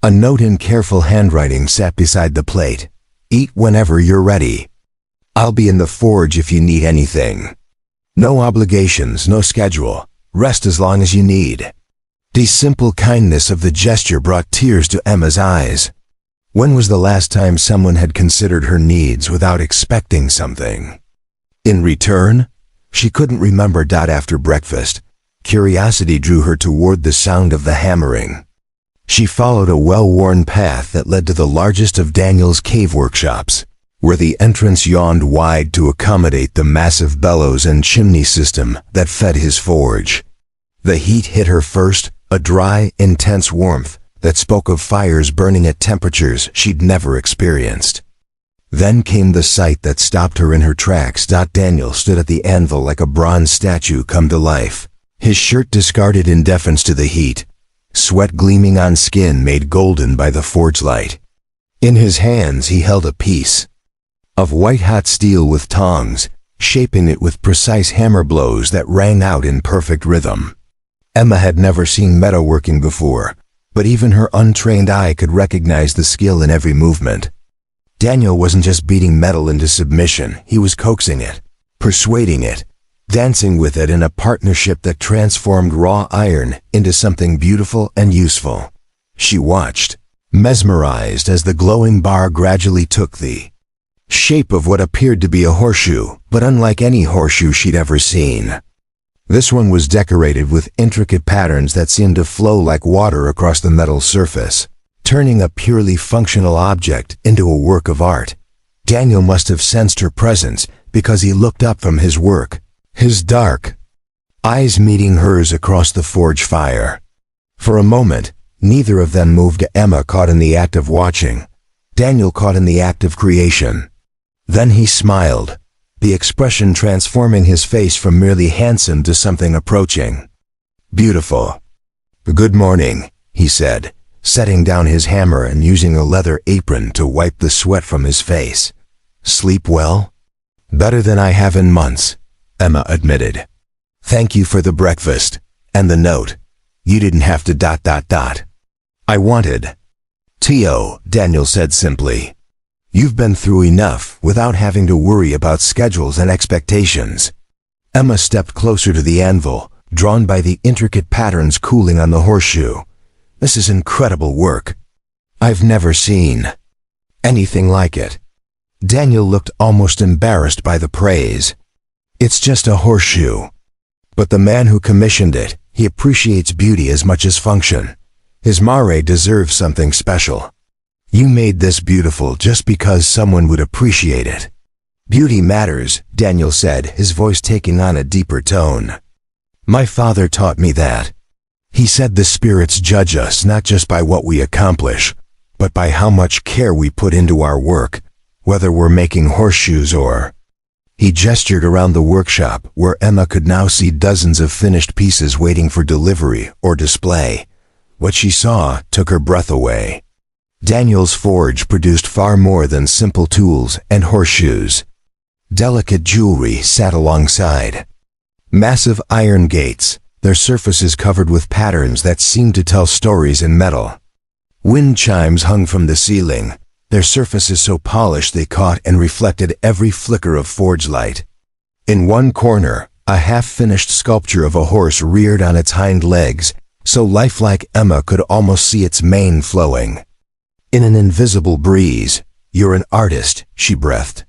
A note in careful handwriting sat beside the plate: "Eat whenever you're ready. I'll be in the forge if you need anything. No obligations, no schedule. Rest as long as you need." The simple kindness of the gesture brought tears to Emma's eyes. When was the last time someone had considered her needs without expecting something in return? She couldn't remember. After breakfast, curiosity drew her toward the sound of the hammering. She followed a well-worn path that led to the largest of Daniel's cave workshops, where the entrance yawned wide to accommodate the massive bellows and chimney system that fed his forge. The heat hit her first, a dry, intense warmth that spoke of fires burning at temperatures she'd never experienced. Then came the sight that stopped her in her tracks. Daniel stood at the anvil like a bronze statue come to life, his shirt discarded in deference to the heat, sweat gleaming on skin made golden by the forge light. In his hands he held a piece of white-hot steel with tongs, shaping it with precise hammer blows that rang out in perfect rhythm. Emma had never seen metalworking before, but even her untrained eye could recognize the skill in every movement. Daniel wasn't just beating metal into submission, he was coaxing it, persuading it, dancing with it in a partnership that transformed raw iron into something beautiful and useful. She watched, mesmerized as the glowing bar gradually took the shape of what appeared to be a horseshoe, but unlike any horseshoe she'd ever seen. This one was decorated with intricate patterns that seemed to flow like water across the metal surface, turning a purely functional object into a work of art. Daniel must have sensed her presence because he looked up from his work, his dark eyes meeting hers across the forge fire. For a moment, neither of them moved. Emma caught in the act of watching, Daniel caught in the act of creation. Then he smiled, the expression transforming his face from merely handsome to something approaching. "Beautiful." "Good morning," he said, setting down his hammer and using a leather apron to wipe the sweat from his face. "Sleep well?" "Better than I have in months," Emma admitted. "Thank you for the breakfast, and the note. You didn't have to ... I wanted to," Daniel said simply. "You've been through enough without having to worry about schedules and expectations." Emma stepped closer to the anvil, drawn by the intricate patterns cooling on the horseshoe. "This is incredible work. I've never seen anything like it." Daniel looked almost embarrassed by the praise. "It's just a horseshoe. But the man who commissioned it, he appreciates beauty as much as function. His mare deserves something special. You made this beautiful just because someone would appreciate it." "Beauty matters," Daniel said, his voice taking on a deeper tone. "My father taught me that. He said the spirits judge us not just by what we accomplish, but by how much care we put into our work, whether we're making horseshoes or..." He gestured around the workshop where Emma could now see dozens of finished pieces waiting for delivery or display. What she saw took her breath away. Daniel's forge produced far more than simple tools and horseshoes. Delicate jewelry sat alongside. Massive iron gates, their surfaces covered with patterns that seemed to tell stories in metal. Wind chimes hung from the ceiling, their surfaces so polished they caught and reflected every flicker of forge light. In one corner, a half-finished sculpture of a horse reared on its hind legs, so lifelike Emma could almost see its mane flowing. In an invisible breeze, "You're an artist," she breathed.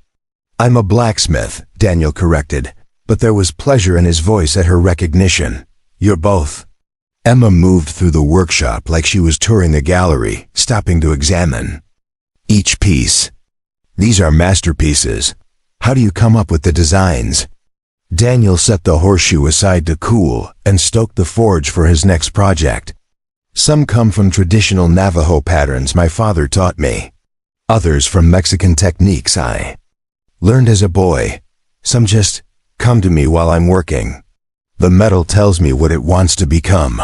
"I'm a blacksmith," Daniel corrected, but there was pleasure in his voice at her recognition. "You're both." Emma moved through the workshop like she was touring a gallery, stopping to examine each piece. "These are masterpieces. How do you come up with the designs?" Daniel set the horseshoe aside to cool and stoked the forge for his next project. "Some come from traditional Navajo patterns my father taught me. Others from Mexican techniques I learned as a boy. Some just come to me while I'm working. The metal tells me what it wants to become."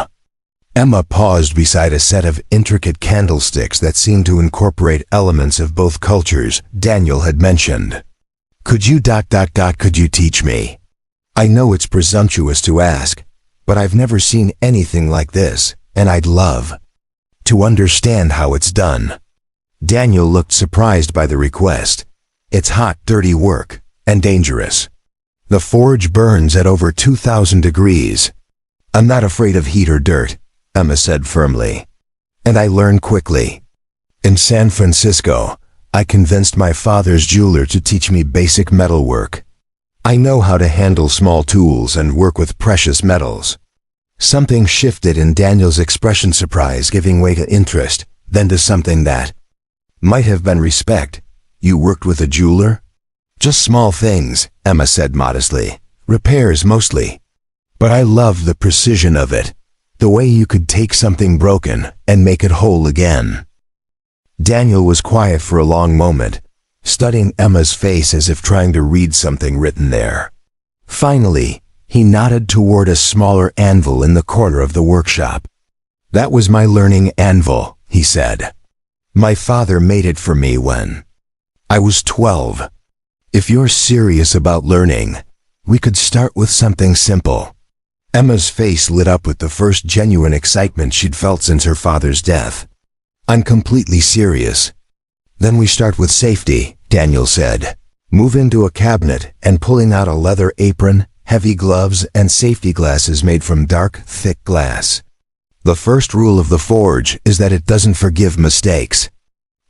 Emma paused beside a set of intricate candlesticks that seemed to incorporate elements of both cultures Daniel had mentioned. Could you teach me? I know it's presumptuous to ask, but I've never seen anything like this, and I'd love to understand how it's done." Daniel looked surprised by the request. "It's hot, dirty work, and dangerous. The forge burns at over 2,000 degrees. I'm not afraid of heat or dirt," Emma said firmly. "And I learn quickly. In San Francisco, I convinced my father's jeweler to teach me basic metalwork. I know how to handle small tools and work with precious metals." Something shifted in Daniel's expression, surprise giving way to interest, then to something that might have been respect. "You worked with a jeweler?" "Just small things," Emma said modestly. "Repairs mostly. But I loved the precision of it, the way you could take something broken and make it whole again." Daniel was quiet for a long moment, studying Emma's face as if trying to read something written there. Finally, he nodded toward a smaller anvil in the corner of the workshop. "That was my learning anvil," he said. "My father made it for me when I was 12. If you're serious about learning, we could start with something simple." Emma's face lit up with the first genuine excitement she'd felt since her father's death. "I'm completely serious." Then we start with safety, Daniel said. Move into a cabinet and pulling out a leather apron, heavy gloves, and safety glasses made from dark, thick glass. The first rule of the forge is that it doesn't forgive mistakes.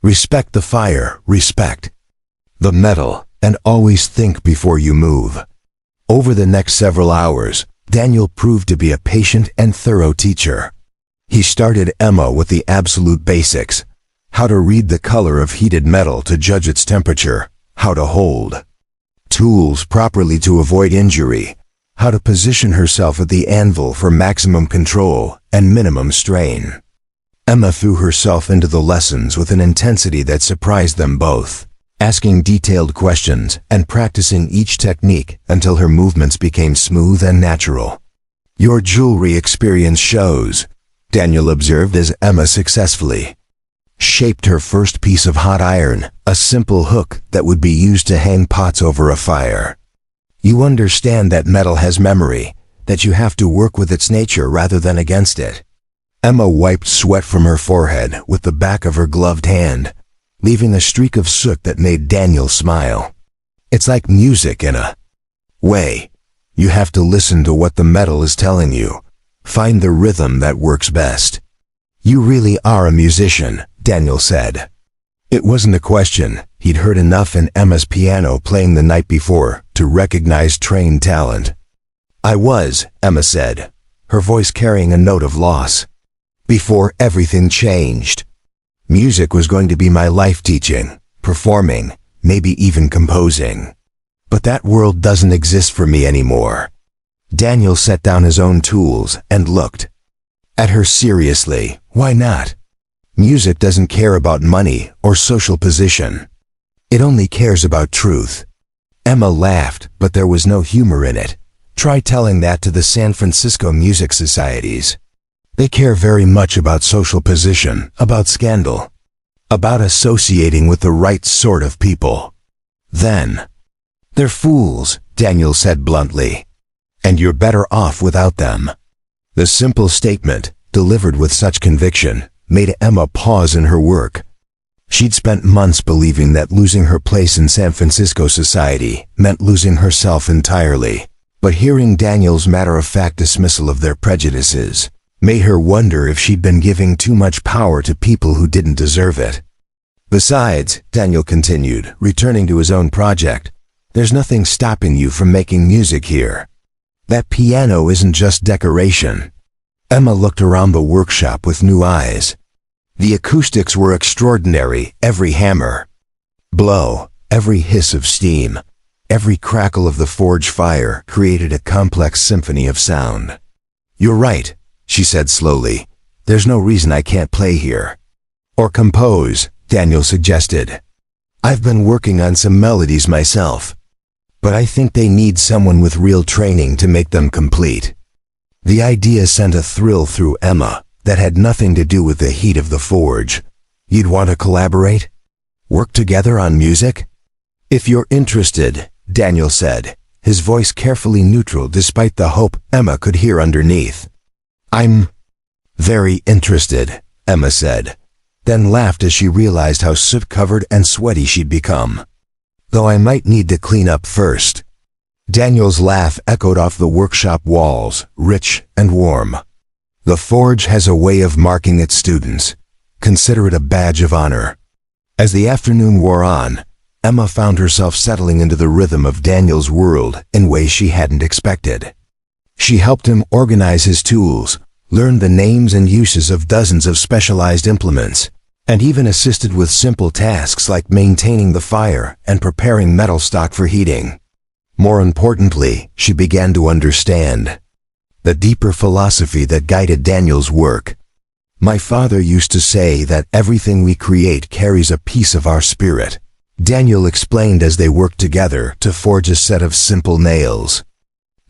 Respect the fire, respect the metal, and always think before you move. Over the next several hours, Daniel proved to be a patient and thorough teacher. He started Emma with the absolute basics: how to read the color of heated metal to judge its temperature, how to hold tools properly to avoid injury, how to position herself at the anvil for maximum control and minimum strain. Emma threw herself into the lessons with an intensity that surprised them both, asking detailed questions and practicing each technique until her movements became smooth and natural. "Your jewelry experience shows," Daniel observed as Emma successfully shaped her first piece of hot iron, a simple hook that would be used to hang pots over a fire. "You understand that metal has memory, that you have to work with its nature rather than against it." Emma wiped sweat from her forehead with the back of her gloved hand, leaving a streak of soot that made Daniel smile. "It's like music in a way. You have to listen to what the metal is telling you. Find the rhythm that works best." "You really are a musician," Daniel said. It wasn't a question. He'd heard enough in Emma's piano playing the night before to recognize trained talent. "I was," Emma said, her voice carrying a note of loss. "Before everything changed. Music was going to be my life, teaching, performing, maybe even composing. But that world doesn't exist for me anymore." Daniel set down his own tools and looked at her seriously. "Why not? Music doesn't care about money or social position. It only cares about truth." Emma laughed, but there was no humor in it. "Try telling that to the San Francisco music societies. They care very much about social position, about scandal, about associating with the right sort of people. Then, they're fools," Daniel said bluntly. "And you're better off without them." The simple statement, delivered with such conviction, made Emma pause in her work. She'd spent months believing that losing her place in San Francisco society meant losing herself entirely. But hearing Daniel's matter-of-fact dismissal of their prejudices made her wonder if she'd been giving too much power to people who didn't deserve it. "Besides," Daniel continued, returning to his own project, "there's nothing stopping you from making music here. That piano isn't just decoration." Emma looked around the workshop with new eyes. The acoustics were extraordinary. Every hammer, blow, every hiss of steam, every crackle of the forge fire created a complex symphony of sound. "You're right," she said slowly. "There's no reason I can't play here." "Or compose," Daniel suggested. "I've been working on some melodies myself, but I think they need someone with real training to make them complete." The idea sent a thrill through Emma that had nothing to do with the heat of the forge. "You'd want to collaborate? Work together on music?" "If you're interested," Daniel said, his voice carefully neutral despite the hope Emma could hear underneath. "I'm very interested," Emma said, then laughed as she realized how soot-covered and sweaty she'd become. "Though I might need to clean up first." Daniel's laugh echoed off the workshop walls, rich and warm. "The forge has a way of marking its students. Consider it a badge of honor." As the afternoon wore on, Emma found herself settling into the rhythm of Daniel's world in ways she hadn't expected. She helped him organize his tools, learned the names and uses of dozens of specialized implements, and even assisted with simple tasks like maintaining the fire and preparing metal stock for heating. More importantly, she began to understand the deeper philosophy that guided Daniel's work. "My father used to say that everything we create carries a piece of our spirit," Daniel explained as they worked together to forge a set of simple nails.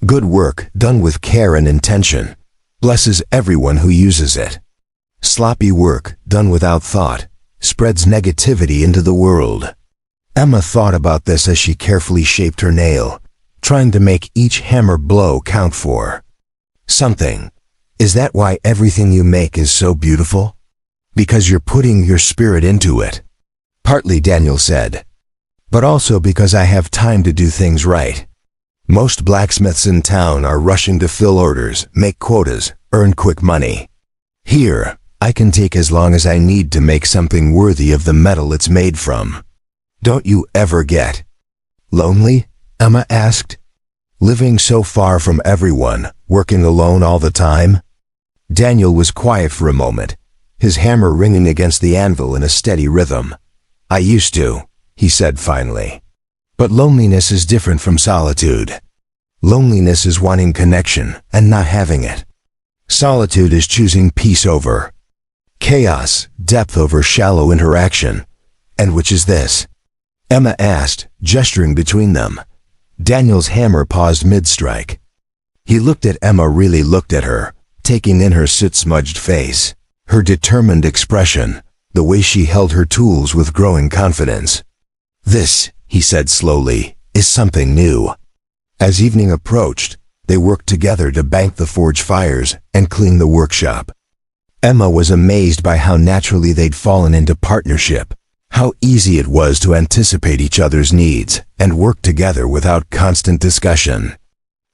"Good work, done with care and intention, blesses everyone who uses it. Sloppy work, done without thought, spreads negativity into the world." Emma thought about this as she carefully shaped her nail, trying to make each hammer blow count for something. "Is that why everything you make is so beautiful? Because you're putting your spirit into it?" Partly, Daniel said, but also because I have time to do things right. Most blacksmiths in town are rushing to fill orders, make quotas, earn quick money. Here, I can take as long as I need to make something worthy of the metal it's made from. Don't you ever get lonely? Emma asked. Living so far from everyone, working alone all the time? Daniel was quiet for a moment, his hammer ringing against the anvil in a steady rhythm. I used to, he said finally. But loneliness is different from solitude. Loneliness is wanting connection and not having it. Solitude is choosing peace over chaos, depth over shallow interaction. And which is this? Emma asked, gesturing between them. Daniel's hammer paused mid-strike. He looked at Emma, really looked at her, taking in her soot-smudged face, her determined expression, the way she held her tools with growing confidence. This, he said slowly, is something new. As evening approached, they worked together to bank the forge fires and clean the workshop. Emma was amazed by how naturally they'd fallen into partnership, how easy it was to anticipate each other's needs and work together without constant discussion.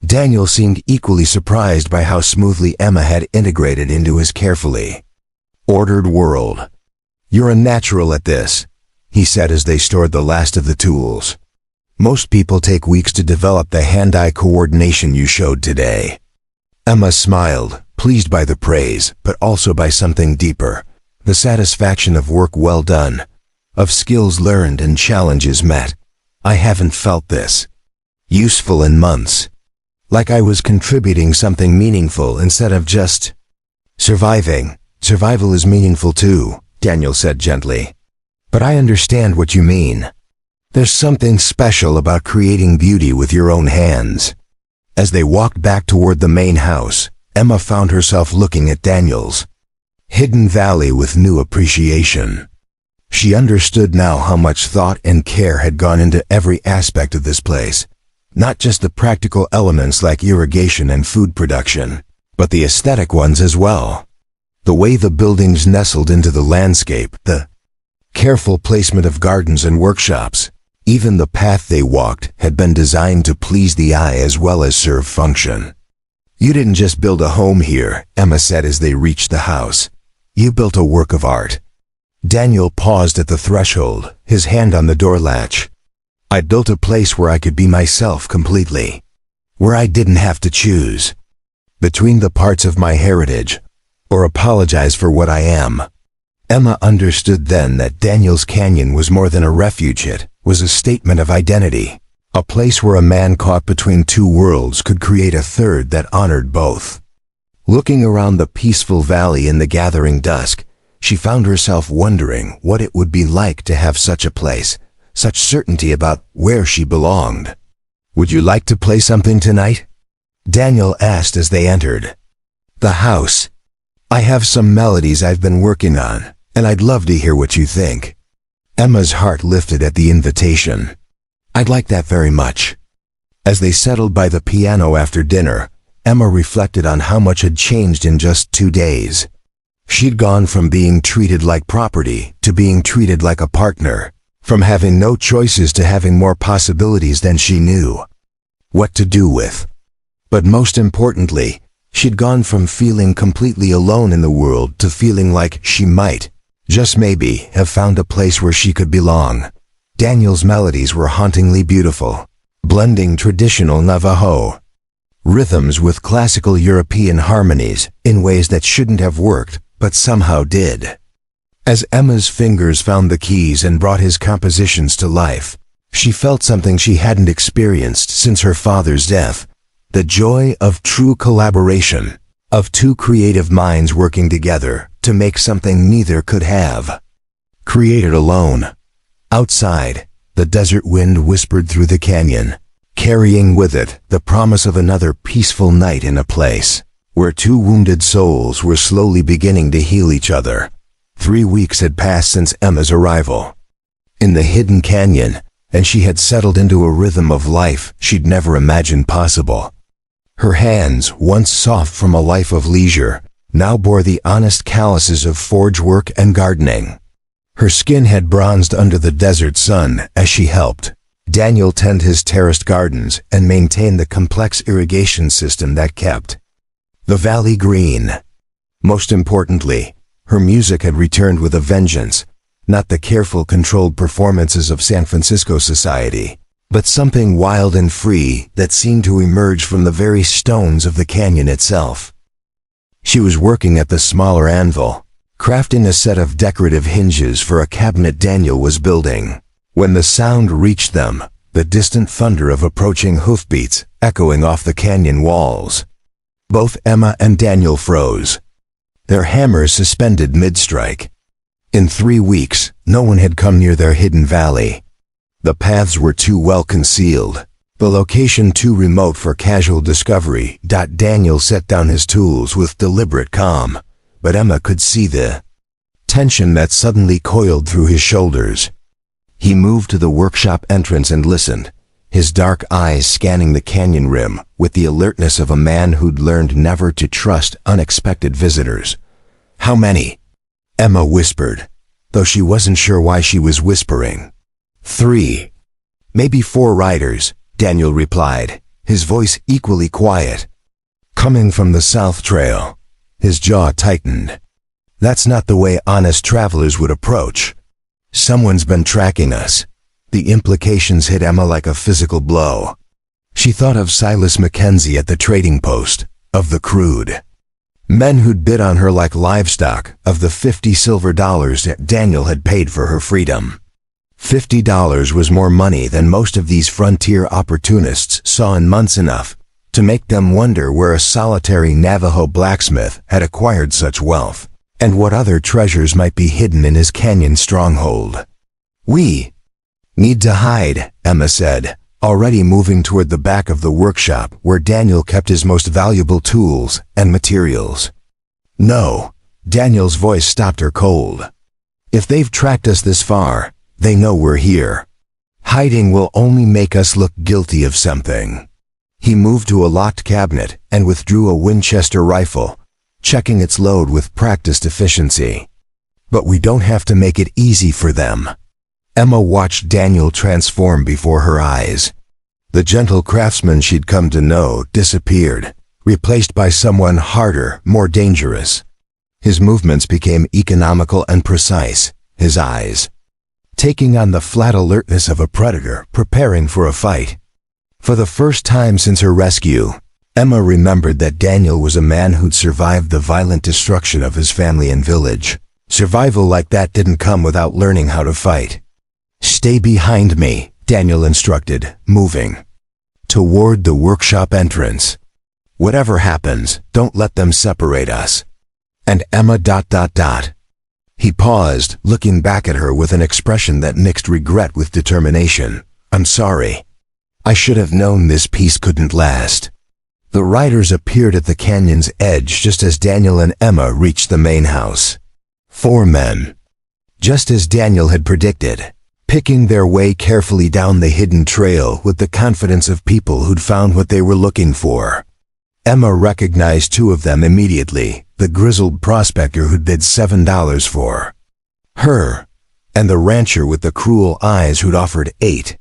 Daniel seemed equally surprised by how smoothly Emma had integrated into his carefully ordered world. You're a natural at this, he said as they stored the last of the tools. Most people take weeks to develop the hand-eye coordination you showed today. Emma smiled, pleased by the praise, but also by something deeper, the satisfaction of work well done, of skills learned and challenges met. I haven't felt this useful in months. Like I was contributing something meaningful instead of just surviving. Survival is meaningful too, Daniel said gently. But I understand what you mean. There's something special about creating beauty with your own hands. As they walked back toward the main house, Emma found herself looking at Daniel's hidden valley with new appreciation. She understood now how much thought and care had gone into every aspect of this place, not just the practical elements like irrigation and food production, but the aesthetic ones as well. The way the buildings nestled into the landscape, the careful placement of gardens and workshops, even the path they walked had been designed to please the eye as well as serve function. You didn't just build a home here, Emma said as they reached the house. You built a work of art. Daniel paused at the threshold, his hand on the door latch. I built a place where I could be myself completely, where I didn't have to choose between the parts of my heritage or apologize for what I am. Emma understood then that Daniel's Canyon was more than a refuge, it was a statement of identity, a place where a man caught between two worlds could create a third that honored both. Looking around the peaceful valley in the gathering dusk, she found herself wondering what it would be like to have such a place, such certainty about where she belonged. Would you like to play something tonight? Daniel asked as they entered the house. I have some melodies I've been working on, and I'd love to hear what you think. Emma's heart lifted at the invitation. I'd like that very much. As they settled by the piano after dinner, Emma reflected on how much had changed in just 2 days. She'd gone from being treated like property to being treated like a partner, from having no choices to having more possibilities than she knew what to do with. But most importantly, she'd gone from feeling completely alone in the world to feeling like she might, just maybe, have found a place where she could belong. Daniel's melodies were hauntingly beautiful, blending traditional Navajo rhythms with classical European harmonies in ways that shouldn't have worked, but somehow did. As Emma's fingers found the keys and brought his compositions to life, she felt something she hadn't experienced since her father's death. The joy of true collaboration, of two creative minds working together to make something neither could have created alone. Outside, the desert wind whispered through the canyon, carrying with it the promise of another peaceful night in a place where two wounded souls were slowly beginning to heal each other. 3 weeks had passed since Emma's arrival in the hidden canyon, and she had settled into a rhythm of life she'd never imagined possible. Her hands, once soft from a life of leisure, now bore the honest calluses of forge work and gardening. Her skin had bronzed under the desert sun as she helped Daniel tend his terraced gardens and maintain the complex irrigation system that kept the valley green. Most importantly, her music had returned with a vengeance, not the careful, controlled performances of San Francisco society, but something wild and free that seemed to emerge from the very stones of the canyon itself. She was working at the smaller anvil, crafting a set of decorative hinges for a cabinet Daniel was building, when the sound reached them, the distant thunder of approaching hoofbeats echoing off the canyon walls. Both Emma and Daniel froze, their hammers suspended mid-strike. In 3 weeks, no one had come near their hidden valley. The paths were too well concealed, the location too remote for casual discovery. Daniel set down his tools with deliberate calm, but Emma could see the tension that suddenly coiled through his shoulders. He moved to the workshop entrance and listened, his dark eyes scanning the canyon rim with the alertness of a man who'd learned never to trust unexpected visitors. "How many?" Emma whispered, though she wasn't sure why she was whispering. 3. "Maybe 4 riders," Daniel replied, his voice equally quiet. "Coming from the South Trail." His jaw tightened. "That's not the way honest travelers would approach. Someone's been tracking us." The implications hit Emma like a physical blow. She thought of Silas Mackenzie at the trading post, of the crude men who'd bid on her like livestock, of the $50 silver that Daniel had paid for her freedom. $50 was more money than most of these frontier opportunists saw in months, enough to make them wonder where a solitary Navajo blacksmith had acquired such wealth, and what other treasures might be hidden in his canyon stronghold. "We need to hide," Emma said, already moving toward the back of the workshop where Daniel kept his most valuable tools and materials. "No," Daniel's voice stopped her cold. "If they've tracked us this far, they know we're here. Hiding will only make us look guilty of something." He moved to a locked cabinet and withdrew a Winchester rifle, checking its load with practiced efficiency. "But we don't have to make it easy for them." Emma watched Daniel transform before her eyes. The gentle craftsman she'd come to know disappeared, replaced by someone harder, more dangerous. His movements became economical and precise, his eyes taking on the flat alertness of a predator preparing for a fight. For the first time since her rescue, Emma remembered that Daniel was a man who'd survived the violent destruction of his family and village. Survival like that didn't come without learning how to fight. "Stay behind me," Daniel instructed, moving toward the workshop entrance. "Whatever happens, don't let them separate us." And Emma ... He paused, looking back at her with an expression that mixed regret with determination. "I'm sorry. I should have known this peace couldn't last." The riders appeared at the canyon's edge just as Daniel and Emma reached the main house. 4 men. Just as Daniel had predicted, picking their way carefully down the hidden trail with the confidence of people who'd found what they were looking for. Emma recognized 2 of them immediately, the grizzled prospector who'd bid $7 for her, and the rancher with the cruel eyes who'd offered 8.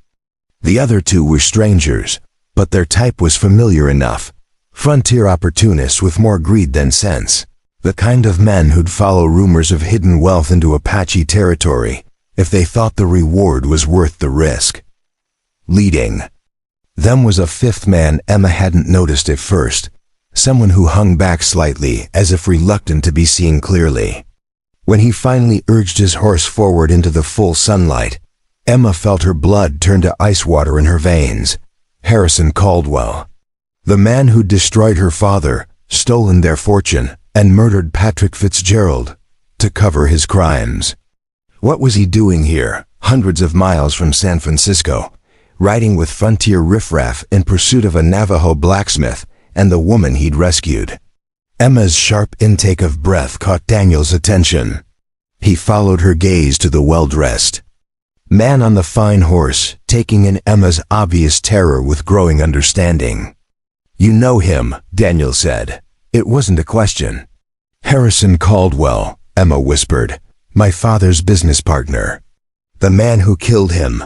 The other 2 were strangers, but their type was familiar enough. Frontier opportunists with more greed than sense. The kind of men who'd follow rumors of hidden wealth into Apache territory if they thought the reward was worth the risk. Leading them was a 5th man Emma hadn't noticed at first, someone who hung back slightly as if reluctant to be seen clearly. When he finally urged his horse forward into the full sunlight, Emma felt her blood turn to ice water in her veins. Harrison Caldwell. The man who destroyed her father, stolen their fortune, and murdered Patrick Fitzgerald to cover his crimes. What was he doing here, hundreds of miles from San Francisco, riding with frontier riffraff in pursuit of a Navajo blacksmith and the woman he'd rescued? Emma's sharp intake of breath caught Daniel's attention. He followed her gaze to the well-dressed man on the fine horse, taking in Emma's obvious terror with growing understanding. "You know him," Daniel said. It wasn't a question. "Harrison Caldwell," Emma whispered, My father's business partner. The man who killed him.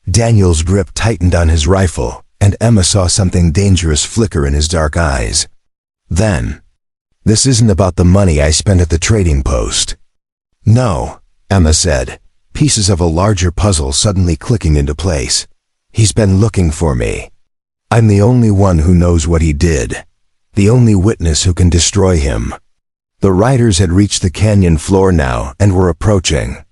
Daniel's grip tightened on his rifle, and Emma saw something dangerous flicker in his dark eyes. Then, "This isn't about the money I spent at the trading post." "No," Emma said, pieces of a larger puzzle suddenly clicking into place. "He's been looking for me. I'm the only one who knows what he did. The only witness who can destroy him." The riders had reached the canyon floor now and were approaching.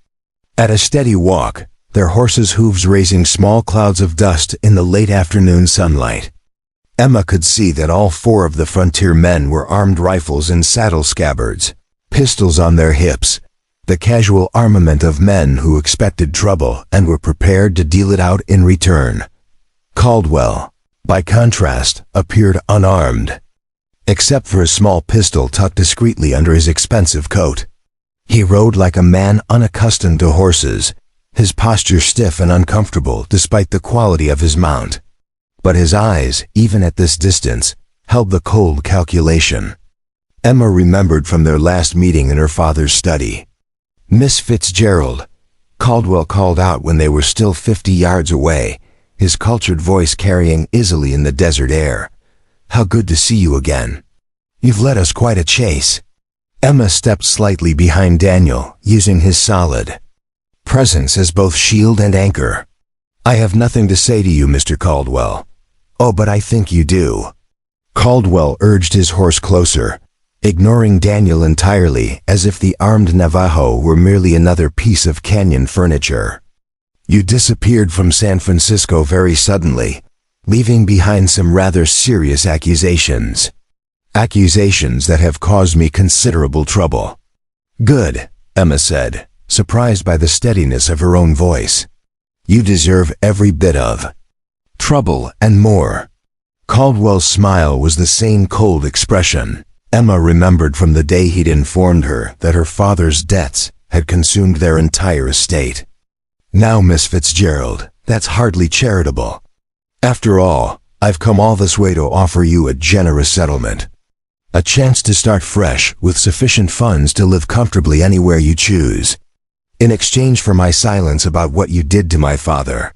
At a steady walk, their horses' hooves raising small clouds of dust in the late afternoon sunlight. Emma could see that all 4 of the frontier men were armed rifles in saddle scabbards, pistols on their hips, the casual armament of men who expected trouble and were prepared to deal it out in return. Caldwell, by contrast, appeared unarmed, except for a small pistol tucked discreetly under his expensive coat. He rode like a man unaccustomed to horses, his posture stiff and uncomfortable despite the quality of his mount. But his eyes, even at this distance, held the cold calculation. Emma remembered from their last meeting in her father's study. "Miss Fitzgerald," Caldwell called out when they were still 50 yards away, his cultured voice carrying easily in the desert air. "How good to see you again. You've led us quite a chase." Emma stepped slightly behind Daniel, using his solid presence as both shield and anchor. "I have nothing to say to you, Mr. Caldwell." "Oh, but I think you do." Caldwell urged his horse closer, ignoring Daniel entirely as if the armed Navajo were merely another piece of canyon furniture. "You disappeared from San Francisco very suddenly, leaving behind some rather serious accusations. Accusations that have caused me considerable trouble." "Good," Emma said, surprised by the steadiness of her own voice. "You deserve every bit of trouble and more." Caldwell's smile was the same cold expression Emma remembered from the day he'd informed her that her father's debts had consumed their entire estate. "Now, Miss Fitzgerald, that's hardly charitable. After all, I've come all this way to offer you a generous settlement. A chance to start fresh with sufficient funds to live comfortably anywhere you choose. In exchange for my silence about what you did to my father.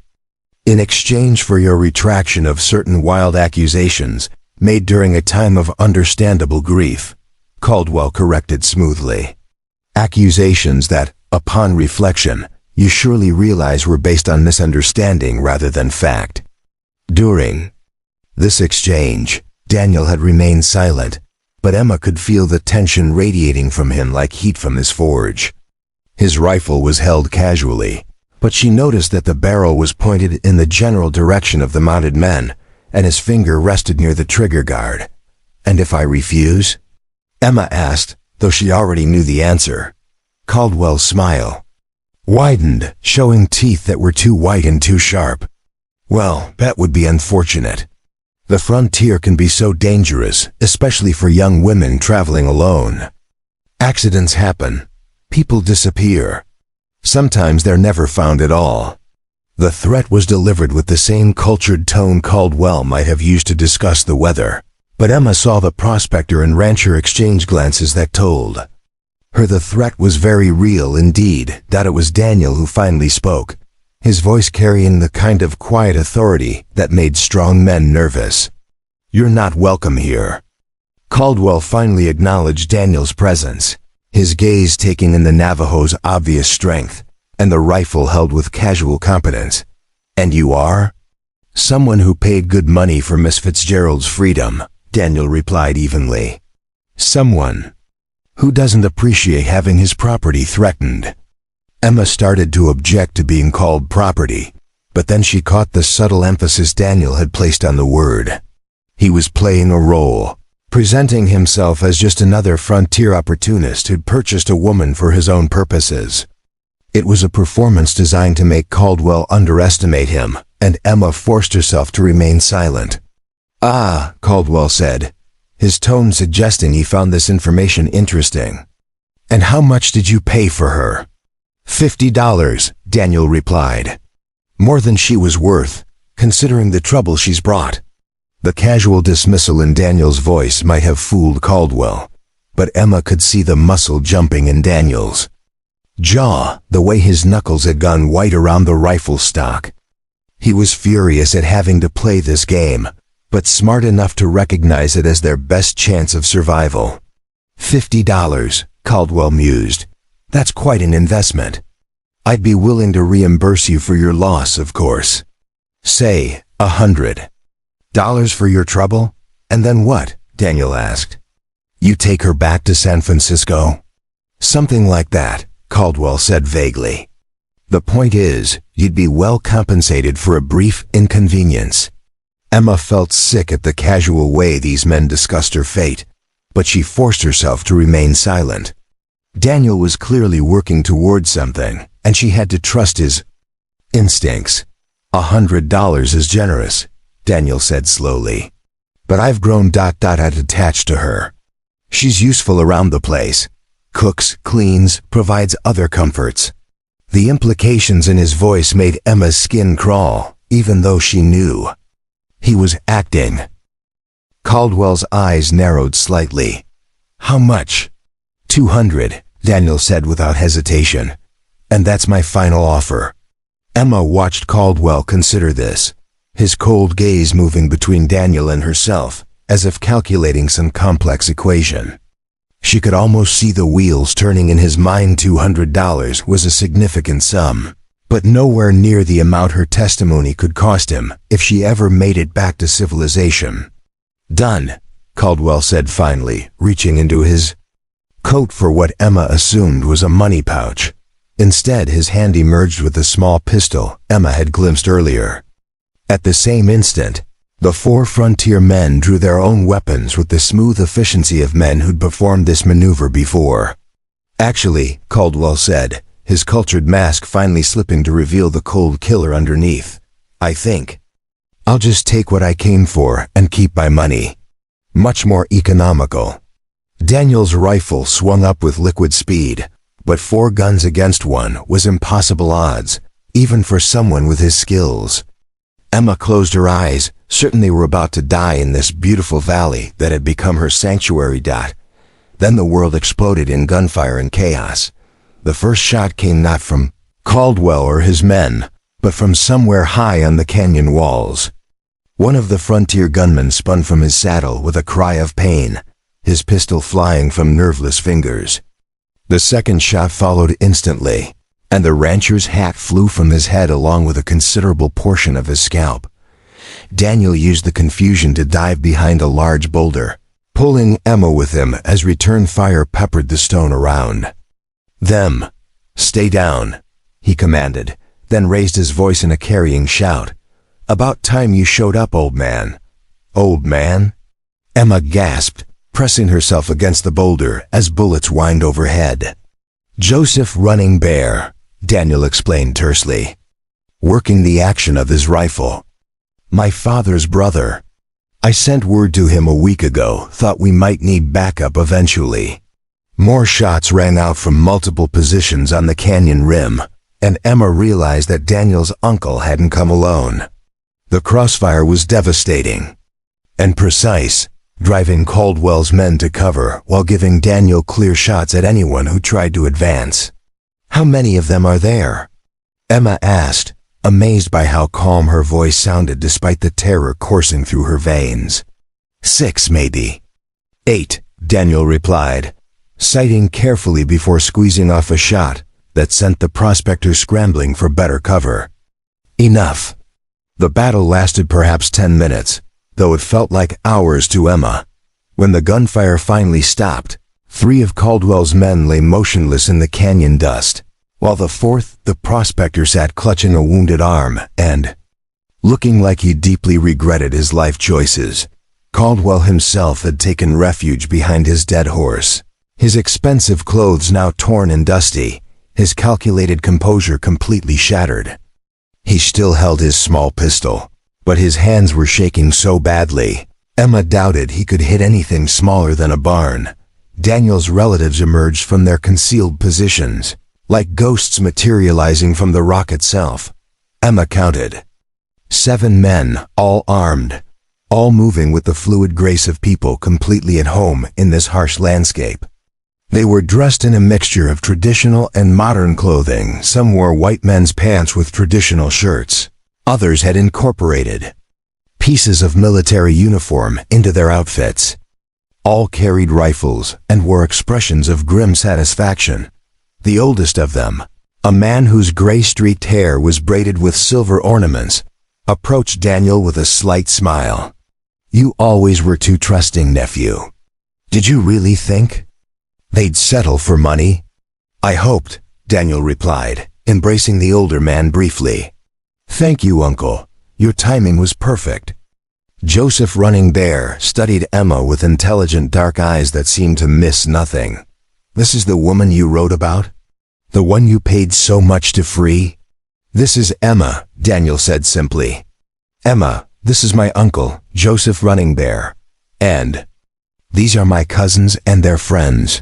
In exchange for your retraction of certain wild accusations made during a time of understandable grief," Caldwell corrected smoothly. "Accusations that, upon reflection, you surely realize were based on misunderstanding rather than fact." During this exchange, Daniel had remained silent, but Emma could feel the tension radiating from him like heat from his forge. His rifle was held casually, but she noticed that the barrel was pointed in the general direction of the mounted men, and his finger rested near the trigger guard. "And if I refuse?" Emma asked, though she already knew the answer. Caldwell's smile widened, showing teeth that were too white and too sharp. "Well, that would be unfortunate. The frontier can be so dangerous, especially for young women traveling alone. Accidents happen. People disappear. Sometimes they're never found at all." The threat was delivered with the same cultured tone Caldwell might have used to discuss the weather, but Emma saw the prospector and rancher exchange glances that told her the threat was very real indeed. That it was Daniel who finally spoke, his voice carrying the kind of quiet authority that made strong men nervous. "You're not welcome here." Caldwell finally acknowledged Daniel's presence, his gaze taking in the Navajo's obvious strength, and the rifle held with casual competence. "And you are?" "Someone who paid good money for Miss Fitzgerald's freedom," Daniel replied evenly. "Someone who doesn't appreciate having his property threatened." Emma started to object to being called property, but then she caught the subtle emphasis Daniel had placed on the word. He was playing a role, presenting himself as just another frontier opportunist who'd purchased a woman for his own purposes. It was a performance designed to make Caldwell underestimate him, and Emma forced herself to remain silent. "Ah," Caldwell said, his tone suggesting he found this information interesting. "And how much did you pay for her?" $50, Daniel replied. "More than she was worth, considering the trouble she's brought." The casual dismissal in Daniel's voice might have fooled Caldwell, but Emma could see the muscle jumping in Daniel's jaw the way his knuckles had gone white around the rifle stock. He was furious at having to play this game, but smart enough to recognize it as their best chance of survival. $50, Caldwell mused. That's quite an investment. I'd be willing to reimburse you for your loss, of course. Say, $100 for your trouble? And then what? Daniel asked. You take her back to San Francisco? Something like that, Caldwell said vaguely. The point is, you'd be well compensated for a brief inconvenience. Emma felt sick at the casual way these men discussed her fate, but she forced herself to remain silent. Daniel was clearly working towards something, and she had to trust his instincts. $100 is generous, Daniel said slowly. But I've grown attached to her. She's useful around the place. Cooks, cleans, provides other comforts. The implications in his voice made Emma's skin crawl, even though she knew. He was acting. Caldwell's eyes narrowed slightly. How much? $200, Daniel said without hesitation. And that's my final offer. Emma watched Caldwell consider this, his cold gaze moving between Daniel and herself, as if calculating some complex equation. She could almost see the wheels turning in his mind. $200 was a significant sum, but nowhere near the amount her testimony could cost him if she ever made it back to civilization. Done, Caldwell said finally, reaching into his coat for what Emma assumed was a money pouch. Instead, his hand emerged with the small pistol Emma had glimpsed earlier. At the same instant, the four frontier men drew their own weapons with the smooth efficiency of men who'd performed this maneuver before. Actually, Caldwell said, his cultured mask finally slipping to reveal the cold killer underneath, I think I'll just take what I came for and keep my money. Much more economical. Daniel's rifle swung up with liquid speed, but 4 guns against 1 was impossible odds, even for someone with his skills. Emma closed her eyes, certain they were about to die in this beautiful valley that had become her sanctuary. Then the world exploded in gunfire and chaos. The first shot came not from Caldwell or his men, but from somewhere high on the canyon walls. One of the frontier gunmen spun from his saddle with a cry of pain, his pistol flying from nerveless fingers. The second shot followed instantly, and the rancher's hat flew from his head along with a considerable portion of his scalp. Daniel used the confusion to dive behind a large boulder, pulling Emma with him as return fire peppered the stone around. Them. Stay down, he commanded, then raised his voice in a carrying shout. About time you showed up, old man. Old man? Emma gasped, pressing herself against the boulder as bullets whined overhead. Joseph Running Bear, Daniel explained tersely, working the action of his rifle. My father's brother. I sent word to him a week ago, thought we might need backup eventually. More shots rang out from multiple positions on the canyon rim, and Emma realized that Daniel's uncle hadn't come alone. The crossfire was devastating and precise, driving Caldwell's men to cover while giving Daniel clear shots at anyone who tried to advance. How many of them are there? Emma asked, amazed by how calm her voice sounded despite the terror coursing through her veins. 6, maybe. 8, Daniel replied, sighting carefully before squeezing off a shot that sent the prospector scrambling for better cover. Enough. The battle lasted perhaps 10 minutes, though it felt like hours to Emma. When the gunfire finally stopped, 3 of Caldwell's men lay motionless in the canyon dust, while the 4th, the prospector, sat clutching a wounded arm and looking like he deeply regretted his life choices. Caldwell himself had taken refuge behind his dead horse, his expensive clothes now torn and dusty, his calculated composure completely shattered. He still held his small pistol, but his hands were shaking so badly, Emma doubted he could hit anything smaller than a barn. Daniel's relatives emerged from their concealed positions, like ghosts materializing from the rock itself. Emma counted 7 men, all armed, all moving with the fluid grace of people completely at home in this harsh landscape. They were dressed in a mixture of traditional and modern clothing. Some wore white men's pants with traditional shirts. Others had incorporated pieces of military uniform into their outfits. All carried rifles and wore expressions of grim satisfaction. The oldest of them, a man whose gray-streaked hair was braided with silver ornaments, approached Daniel with a slight smile. "You always were too trusting, nephew. Did you really think they'd settle for money?" "I hoped," Daniel replied, embracing the older man briefly. "Thank you, uncle. Your timing was perfect." Joseph Running Bear studied Emma with intelligent dark eyes that seemed to miss nothing. "This is the woman you wrote about? The one you paid so much to free?" "This is Emma," Daniel said simply. "Emma, this is my uncle, Joseph Running Bear. And these are my cousins and their friends."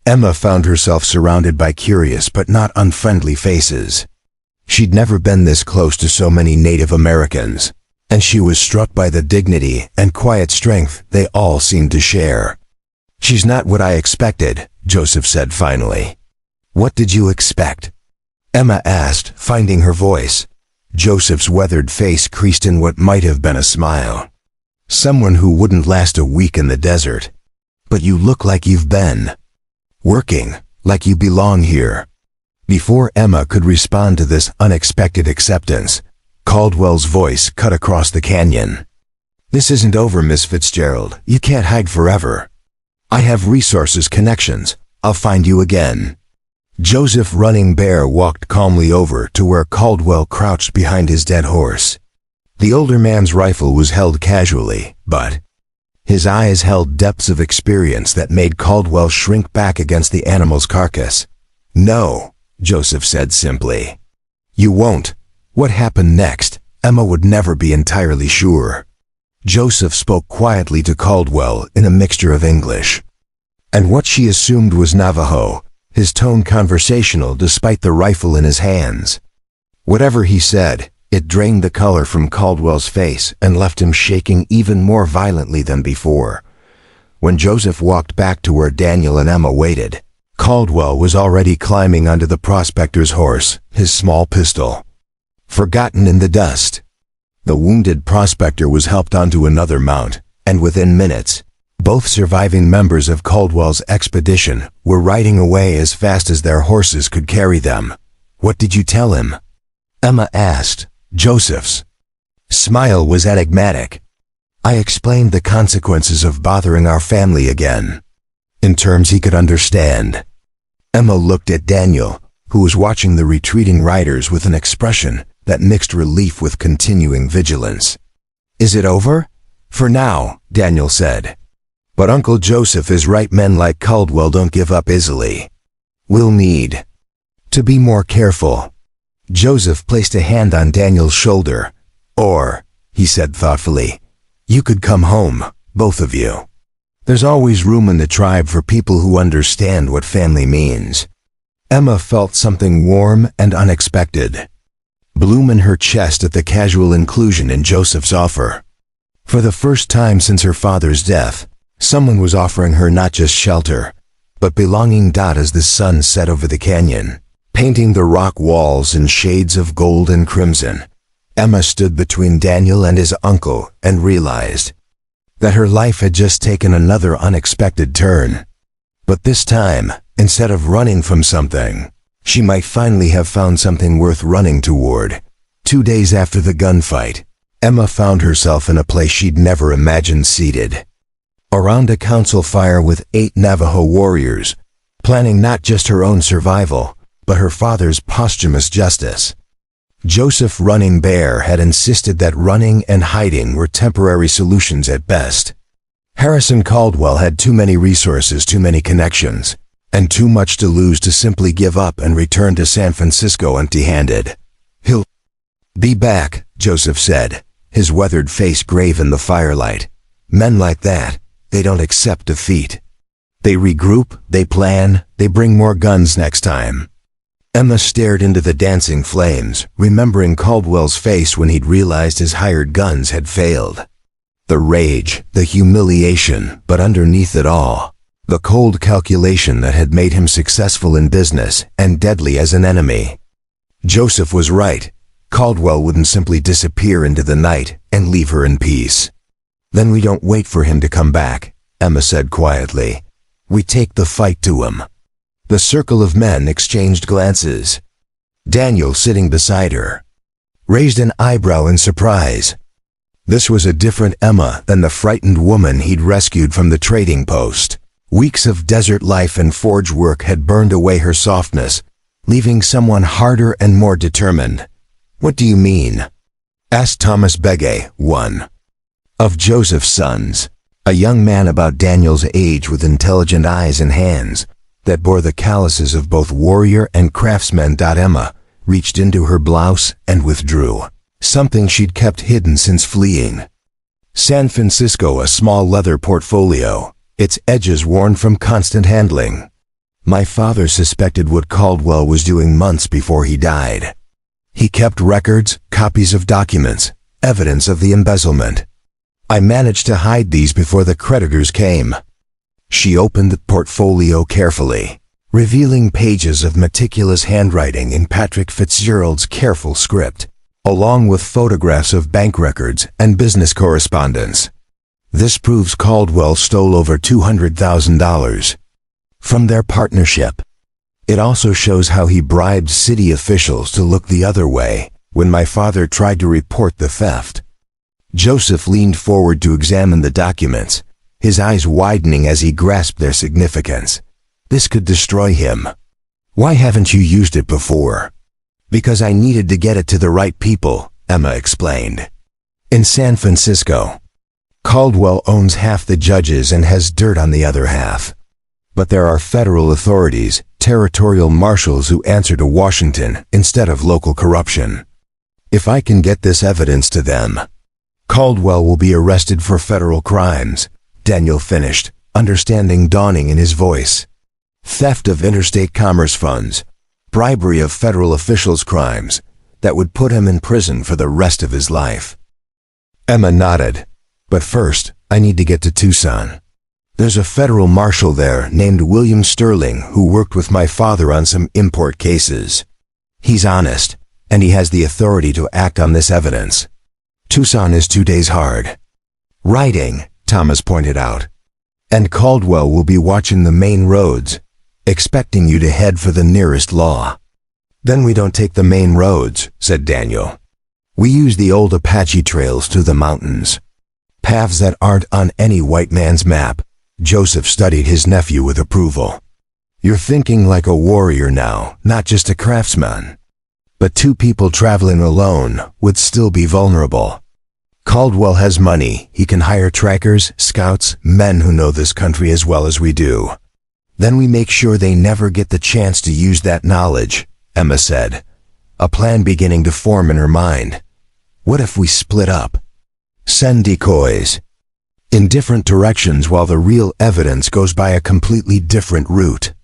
Emma found herself surrounded by curious but not unfriendly faces. She'd never been this close to so many Native Americans, and she was struck by the dignity and quiet strength they all seemed to share. "She's not what I expected," Joseph said finally. "What did you expect?" Emma asked, finding her voice. Joseph's weathered face creased in what might have been a smile. "Someone who wouldn't last a week in the desert. But you look like you've been working, like you belong here." Before Emma could respond to this unexpected acceptance, Caldwell's voice cut across the canyon. "This isn't over, Miss Fitzgerald. You can't hide forever. I have resources, connections. I'll find you again." Joseph Running Bear walked calmly over to where Caldwell crouched behind his dead horse. The older man's rifle was held casually, but his eyes held depths of experience that made Caldwell shrink back against the animal's carcass. "No," Joseph said simply. "You won't." What happened next, Emma would never be entirely sure. Joseph spoke quietly to Caldwell in a mixture of English and what she assumed was Navajo, his tone conversational despite the rifle in his hands. Whatever he said, it drained the color from Caldwell's face and left him shaking even more violently than before. When Joseph walked back to where Daniel and Emma waited, Caldwell was already climbing onto the prospector's horse, his small pistol forgotten in the dust. The wounded prospector was helped onto another mount, and within minutes, both surviving members of Caldwell's expedition were riding away as fast as their horses could carry them. "What did you tell him?" Emma asked. Joseph's smile was enigmatic. "I explained the consequences of bothering our family again, in terms he could understand." Emma looked at Daniel, who was watching the retreating riders with an expression that mixed relief with continuing vigilance. "Is it over?" "For now," Daniel said. "But Uncle Joseph is right. Men like Caldwell don't give up easily. We'll need to be more careful." Joseph placed a hand on Daniel's shoulder. "Or," he said thoughtfully, "you could come home, both of you. There's always room in the tribe for people who understand what family means." Emma felt something warm and unexpected bloom in her chest at the casual inclusion in Joseph's offer. For the first time since her father's death, someone was offering her not just shelter, but belonging. As the sun set over the canyon, painting the rock walls in shades of gold and crimson, Emma stood between Daniel and his uncle and realized that her life had just taken another unexpected turn. But this time, instead of running from something, she might finally have found something worth running toward. 2 days after the gunfight, Emma found herself in a place she'd never imagined, seated around a council fire with 8 Navajo warriors, planning not just her own survival, but her father's posthumous justice. Joseph Running Bear had insisted that running and hiding were temporary solutions at best. Harrison Caldwell had too many resources, too many connections, and too much to lose to simply give up and return to San Francisco empty-handed. "He'll be back," Joseph said, his weathered face grave in the firelight. "Men like that, they don't accept defeat. They regroup, they plan, they bring more guns next time." Emma stared into the dancing flames, remembering Caldwell's face when he'd realized his hired guns had failed. The rage, the humiliation, but underneath it all, The cold calculation that had made him successful in business and deadly as an enemy. Joseph was right. Caldwell wouldn't simply disappear into the night and leave her in peace. Then we don't wait for him to come back, Emma said quietly. We take the fight to him. The circle of men exchanged glances. Daniel, sitting beside her, raised an eyebrow in surprise. This was a different Emma than the frightened woman he'd rescued from the trading post. Weeks of desert life and forge work had burned away her softness, leaving someone harder and more determined. What do you mean? Asked Thomas Begay, one of Joseph's sons, a young man about Daniel's age with intelligent eyes and hands that bore the calluses of both warrior and craftsman. Emma reached into her blouse and withdrew, something she'd kept hidden since fleeing. San Francisco, a small leather portfolio, its edges worn from constant handling. My father suspected what Caldwell was doing months before he died. He kept records, copies of documents, evidence of the embezzlement. I managed to hide these before the creditors came. She opened the portfolio carefully, revealing pages of meticulous handwriting in Patrick Fitzgerald's careful script, along with photographs of bank records and business correspondence. This proves Caldwell stole over $200,000 from their partnership. It also shows how he bribed city officials to look the other way when my father tried to report the theft. Joseph leaned forward to examine the documents, his eyes widening as he grasped their significance. This could destroy him. Why haven't you used it before? Because I needed to get it to the right people, Emma explained. In San Francisco, Caldwell owns half the judges and has dirt on the other half. But there are federal authorities, territorial marshals who answer to Washington instead of local corruption. If I can get this evidence to them, Caldwell will be arrested for federal crimes, Daniel finished, understanding dawning in his voice. Theft of interstate commerce funds, bribery of federal officials, crimes that would put him in prison for the rest of his life. Emma nodded. But first, I need to get to Tucson. There's a federal marshal there named William Sterling who worked with my father on some import cases. He's honest, and he has the authority to act on this evidence. Tucson is 2 days hard riding, Thomas pointed out. And Caldwell will be watching the main roads, expecting you to head for the nearest law. Then we don't take the main roads, said Daniel. We use the old Apache trails to the mountains. Paths that aren't on any white man's map. Joseph studied his nephew with approval. You're thinking like a warrior now, not just a craftsman. But 2 people traveling alone would still be vulnerable. Caldwell has money. He can hire trackers, scouts, men who know this country as well as we do. Then we make sure they never get the chance to use that knowledge, Emma said, a plan beginning to form in her mind. What if we split up? Send decoys in different directions while the real evidence goes by a completely different route.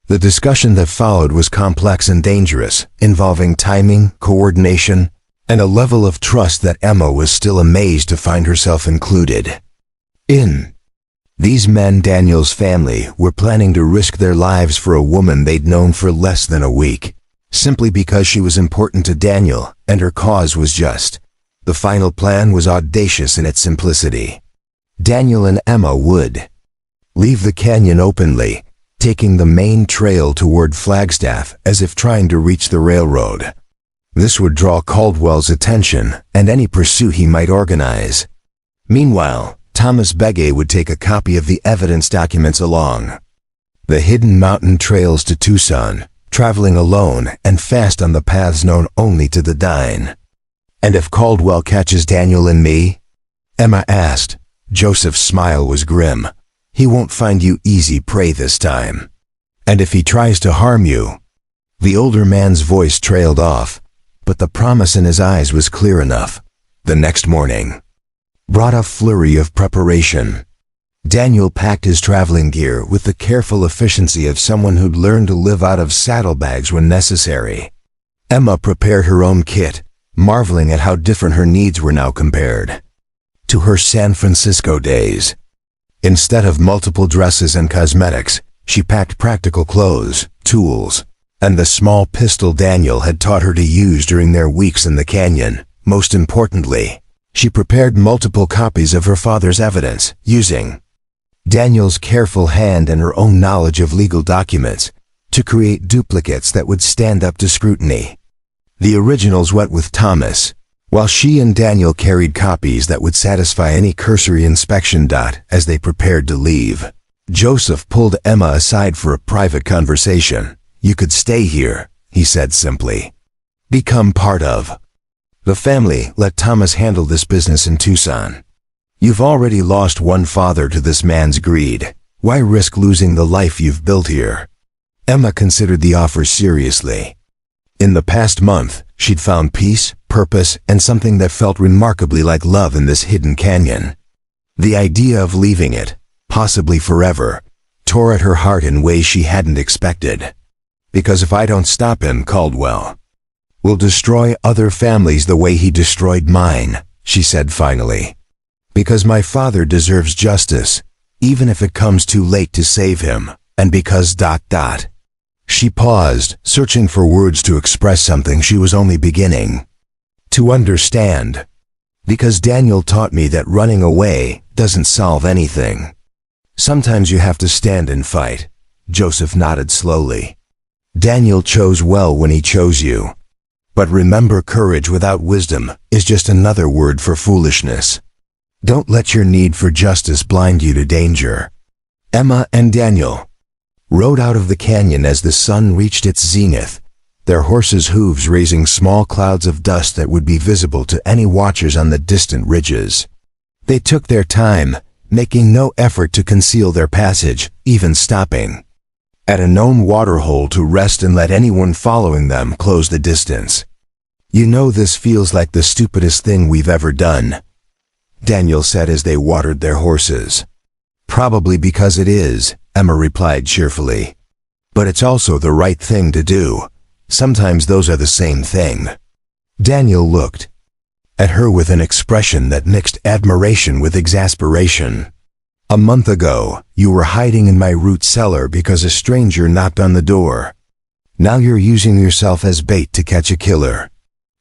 The discussion that followed was complex and dangerous, involving timing, coordination, and a level of trust that Emma was still amazed to find herself included in. These men, Daniel's family, were planning to risk their lives for a woman they'd known for less than a week, simply because she was important to Daniel and her cause was just. The final plan was audacious in its simplicity. Daniel and Emma would leave the canyon openly, taking the main trail toward Flagstaff as if trying to reach the railroad. This would draw Caldwell's attention and any pursuit he might organize. Meanwhile, Thomas Begay would take a copy of the evidence documents along the hidden mountain trails to Tucson, traveling alone and fast on the paths known only to the Dine. And if Caldwell catches Daniel and me? Emma asked. Joseph's smile was grim. He won't find you easy prey this time. And if he tries to harm you? The older man's voice trailed off, but the promise in his eyes was clear enough. The next morning brought a flurry of preparation. Daniel packed his traveling gear with the careful efficiency of someone who'd learned to live out of saddlebags when necessary. Emma prepared her own kit, marveling at how different her needs were now compared to her San Francisco days. Instead of multiple dresses and cosmetics, she packed practical clothes, tools, and the small pistol Daniel had taught her to use during their weeks in the canyon. Most importantly, she prepared multiple copies of her father's evidence, using Daniel's careful hand and her own knowledge of legal documents to create duplicates that would stand up to scrutiny. The originals went with Thomas, while she and Daniel carried copies that would satisfy any cursory inspection. As they prepared to leave, Joseph pulled Emma aside for a private conversation. "You could stay here," he said simply. "Become part of the family. Let Thomas handle this business in Tucson. You've already lost one father to this man's greed. Why risk losing the life you've built here?" Emma considered the offer seriously. In the past month, she'd found peace, purpose, and something that felt remarkably like love in this hidden canyon. The idea of leaving it, possibly forever, tore at her heart in ways she hadn't expected. "Because if I don't stop him, Caldwell will destroy other families the way he destroyed mine," she said finally. "Because my father deserves justice, even if it comes too late to save him, and because ... She paused, searching for words to express something she was only beginning to understand. "Because Daniel taught me that running away doesn't solve anything. Sometimes you have to stand and fight." Joseph nodded slowly. "Daniel chose well when he chose you. But remember, courage without wisdom is just another word for foolishness. Don't let your need for justice blind you to danger." Emma and Daniel rode out of the canyon as the sun reached its zenith, their horses' hooves raising small clouds of dust that would be visible to any watchers on the distant ridges. They took their time, making no effort to conceal their passage, even stopping at a known waterhole to rest and let anyone following them close the distance. "You know, this feels like the stupidest thing we've ever done," Daniel said as they watered their horses. "Probably because it is," Emma replied cheerfully. "But it's also the right thing to do. Sometimes those are the same thing." Daniel looked at her with an expression that mixed admiration with exasperation. "A month ago, you were hiding in my root cellar because a stranger knocked on the door. Now you're using yourself as bait to catch a killer."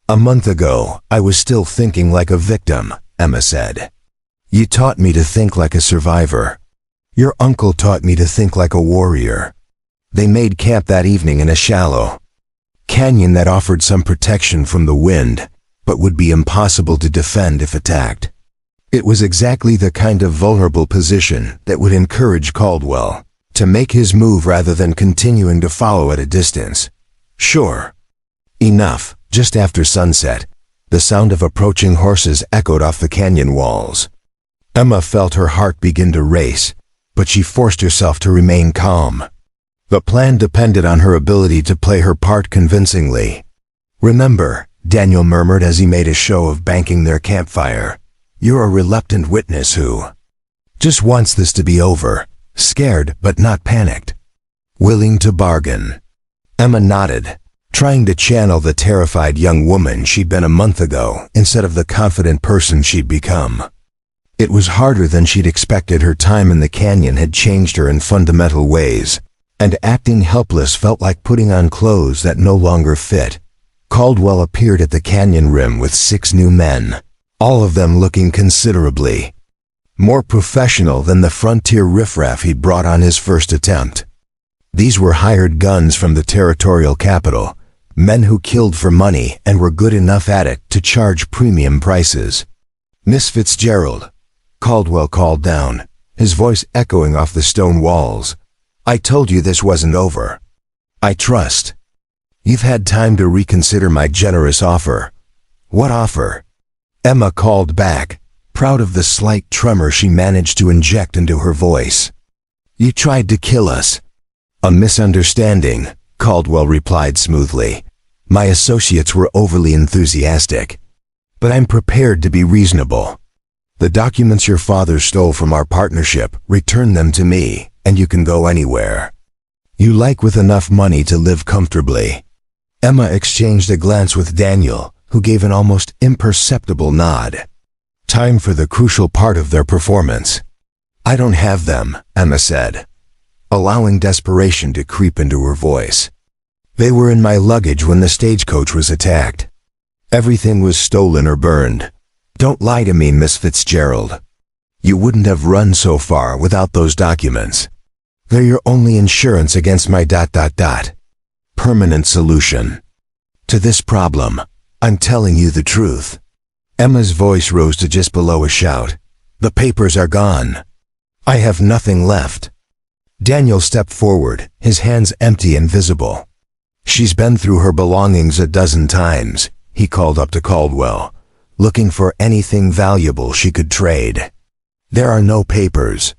"A month ago, I was still thinking like a victim," Emma said. "You taught me to think like a survivor. Your uncle taught me to think like a warrior." They made camp that evening in a shallow canyon that offered some protection from the wind, but would be impossible to defend if attacked. It was exactly the kind of vulnerable position that would encourage Caldwell to make his move rather than continuing to follow at a distance. Sure enough, just after sunset, the sound of approaching horses echoed off the canyon walls. Emma felt her heart begin to race, but she forced herself to remain calm. The plan depended on her ability to play her part convincingly. "Remember," Daniel murmured as he made a show of banking their campfire, "you're a reluctant witness who just wants this to be over, scared but not panicked. Willing to bargain." Emma nodded, trying to channel the terrified young woman she'd been a month ago instead of the confident person she'd become. It was harder than she'd expected. Her time in the canyon had changed her in fundamental ways, and acting helpless felt like putting on clothes that no longer fit. Caldwell appeared at the canyon rim with 6 new men, all of them looking considerably more professional than the frontier riffraff he'd brought on his first attempt. These were hired guns from the territorial capital, men who killed for money and were good enough at it to charge premium prices. "Miss Fitzgerald," Caldwell called down, his voice echoing off the stone walls. "I told you this wasn't over. I trust you've had time to reconsider my generous offer." "What offer?" Emma called back, proud of the slight tremor she managed to inject into her voice. "You tried to kill us." "A misunderstanding," Caldwell replied smoothly. "My associates were overly enthusiastic. But I'm prepared to be reasonable. The documents your father stole from our partnership, return them to me, and you can go anywhere you like with enough money to live comfortably." Emma exchanged a glance with Daniel, who gave an almost imperceptible nod. Time for the crucial part of their performance. I don't have them, Emma said, allowing desperation to creep into her voice. They were in my luggage when the stagecoach was attacked. Everything was stolen or burned. Don't lie to me, Miss Fitzgerald. You wouldn't have run so far without those documents. They're your only insurance against my ... permanent solution to this problem. I'm telling you the truth. Emma's voice rose to just below a shout. The papers are gone. I have nothing left. Daniel stepped forward, his hands empty and visible. She's been through her belongings a dozen times, he called up to Caldwell, looking for anything valuable she could trade. There are no papers.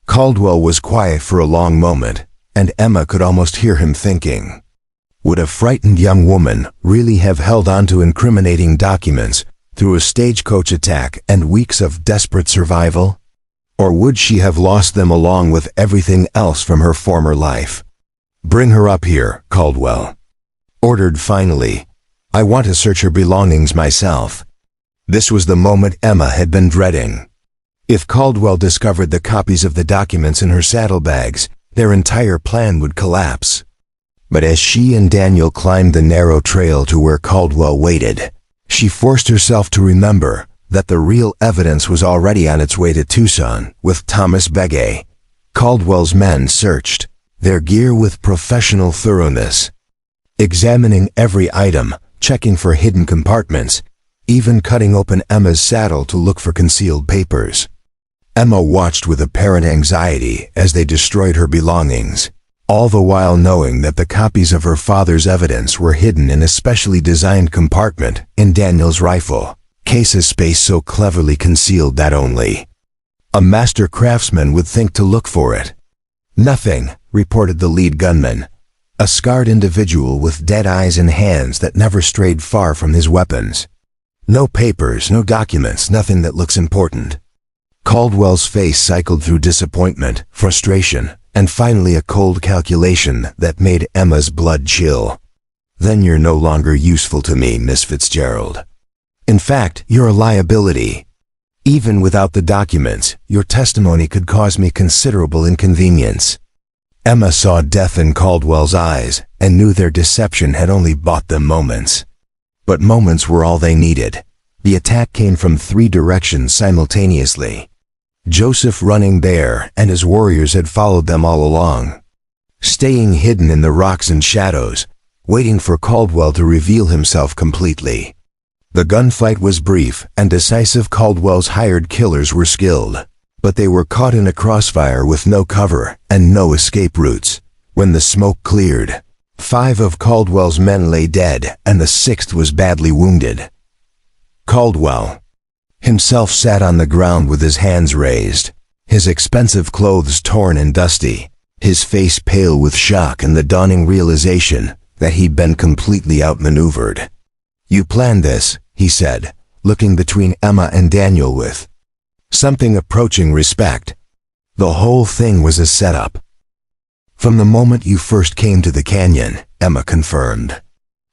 Caldwell was quiet for a long moment, and Emma could almost hear him thinking. Would a frightened young woman really have held on to incriminating documents through a stagecoach attack and weeks of desperate survival? Or would she have lost them along with everything else from her former life? Bring her up here, Caldwell ordered finally. I want to search her belongings myself. This was the moment Emma had been dreading. If Caldwell discovered the copies of the documents in her saddlebags, their entire plan would collapse. But as she and Daniel climbed the narrow trail to where Caldwell waited, she forced herself to remember that the real evidence was already on its way to Tucson with Thomas Begay. Caldwell's men searched their gear with professional thoroughness, examining every item, checking for hidden compartments, even cutting open Emma's saddle to look for concealed papers. Emma watched with apparent anxiety as they destroyed her belongings, all the while knowing that the copies of her father's evidence were hidden in a specially designed compartment in Daniel's rifle case, a space so cleverly concealed that only a master craftsman would think to look for it. Nothing, reported the lead gunman, a scarred individual with dead eyes and hands that never strayed far from his weapons. No papers, no documents, nothing that looks important. Caldwell's face cycled through disappointment, frustration, and finally a cold calculation that made Emma's blood chill. Then you're no longer useful to me, Miss Fitzgerald. In fact, you're a liability. Even without the documents, your testimony could cause me considerable inconvenience. Emma saw death in Caldwell's eyes and knew their deception had only bought them moments. But moments were all they needed. The attack came from 3 directions simultaneously. Joseph running there, and his warriors had followed them all along, staying hidden in the rocks and shadows, waiting for Caldwell to reveal himself completely. The gunfight was brief and decisive. Caldwell's hired killers were skilled, but they were caught in a crossfire with no cover and no escape routes. When the smoke cleared, 5 of Caldwell's men lay dead and the 6th was badly wounded. Caldwell himself sat on the ground with his hands raised, his expensive clothes torn and dusty, his face pale with shock and the dawning realization that he'd been completely outmaneuvered. You planned this, he said, looking between Emma and Daniel with something approaching respect. The whole thing was a setup. From the moment you first came to the canyon, Emma confirmed.